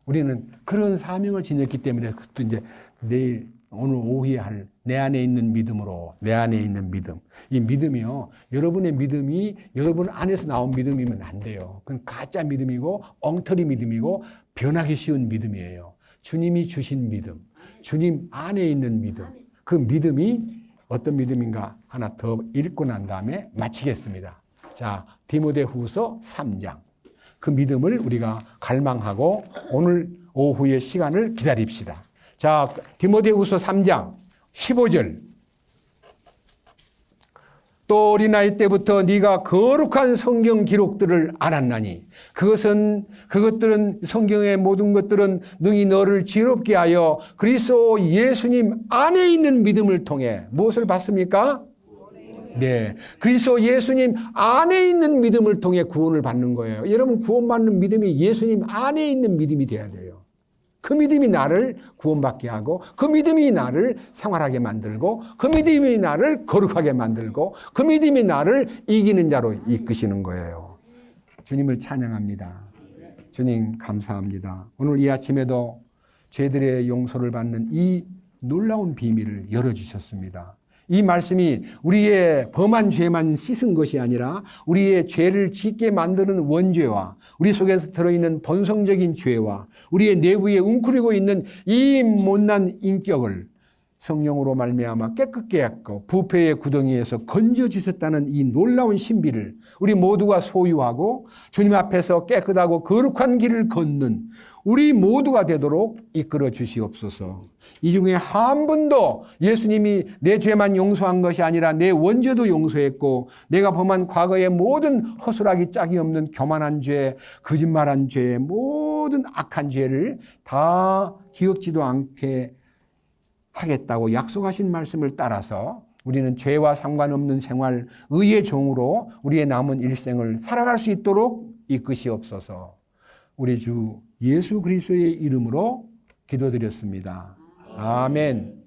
S1: 우리는 그런 사명을 지녔기 때문에 또 이제 내일 오늘 오후에 할 내 안에 있는 믿음으로, 내 안에 있는 믿음. 이 믿음이요, 여러분의 믿음이 여러분 안에서 나온 믿음이면 안 돼요. 그건 가짜 믿음이고 엉터리 믿음이고 변하기 쉬운 믿음이에요. 주님이 주신 믿음, 주님 안에 있는 믿음. 그 믿음이 어떤 믿음인가 하나 더 읽고 난 다음에 마치겠습니다. 자, 디모데후서 3장. 그 믿음을 우리가 갈망하고 오늘 오후의 시간을 기다립시다. 자, 디모데후서 3장 15절. 또 어린아이 때부터 네가 거룩한 성경 기록들을 알았나니 그것들은 성경의 모든 것들은 능히 너를 지혜롭게 하여 그리스도 예수님 안에 있는 믿음을 통해 무엇을 받습니까? 네, 그리스도 예수님 안에 있는 믿음을 통해 구원을 받는 거예요. 여러분, 구원받는 믿음이 예수님 안에 있는 믿음이 돼야 돼요. 그 믿음이 나를 구원받게 하고, 그 믿음이 나를 생활하게 만들고, 그 믿음이 나를 거룩하게 만들고, 그 믿음이 나를 이기는 자로 이끄시는 거예요. 주님을 찬양합니다. 주님 감사합니다. 오늘 이 아침에도 죄들의 용서를 받는 이 놀라운 비밀을 열어주셨습니다. 이 말씀이 우리의 범한 죄만 씻은 것이 아니라 우리의 죄를 짓게 만드는 원죄와 우리 속에서 들어있는 본성적인 죄와 우리의 내부에 웅크리고 있는 이 못난 인격을 성령으로 말미암아 깨끗게 하고 부패의 구덩이에서 건져주셨다는 이 놀라운 신비를 우리 모두가 소유하고 주님 앞에서 깨끗하고 거룩한 길을 걷는 우리 모두가 되도록 이끌어 주시옵소서. 이 중에 한 분도 예수님이 내 죄만 용서한 것이 아니라 내 원죄도 용서했고 내가 범한 과거의 모든 허술하기 짝이 없는 교만한 죄, 거짓말한 죄, 모든 악한 죄를 다 기억지도 않게 하겠다고 약속하신 말씀을 따라서 우리는 죄와 상관없는 생활, 의의 종으로 우리의 남은 일생을 살아갈 수 있도록 이끄시옵소서. 우리 주 예수 그리스도의 이름으로 기도드렸습니다. 아멘.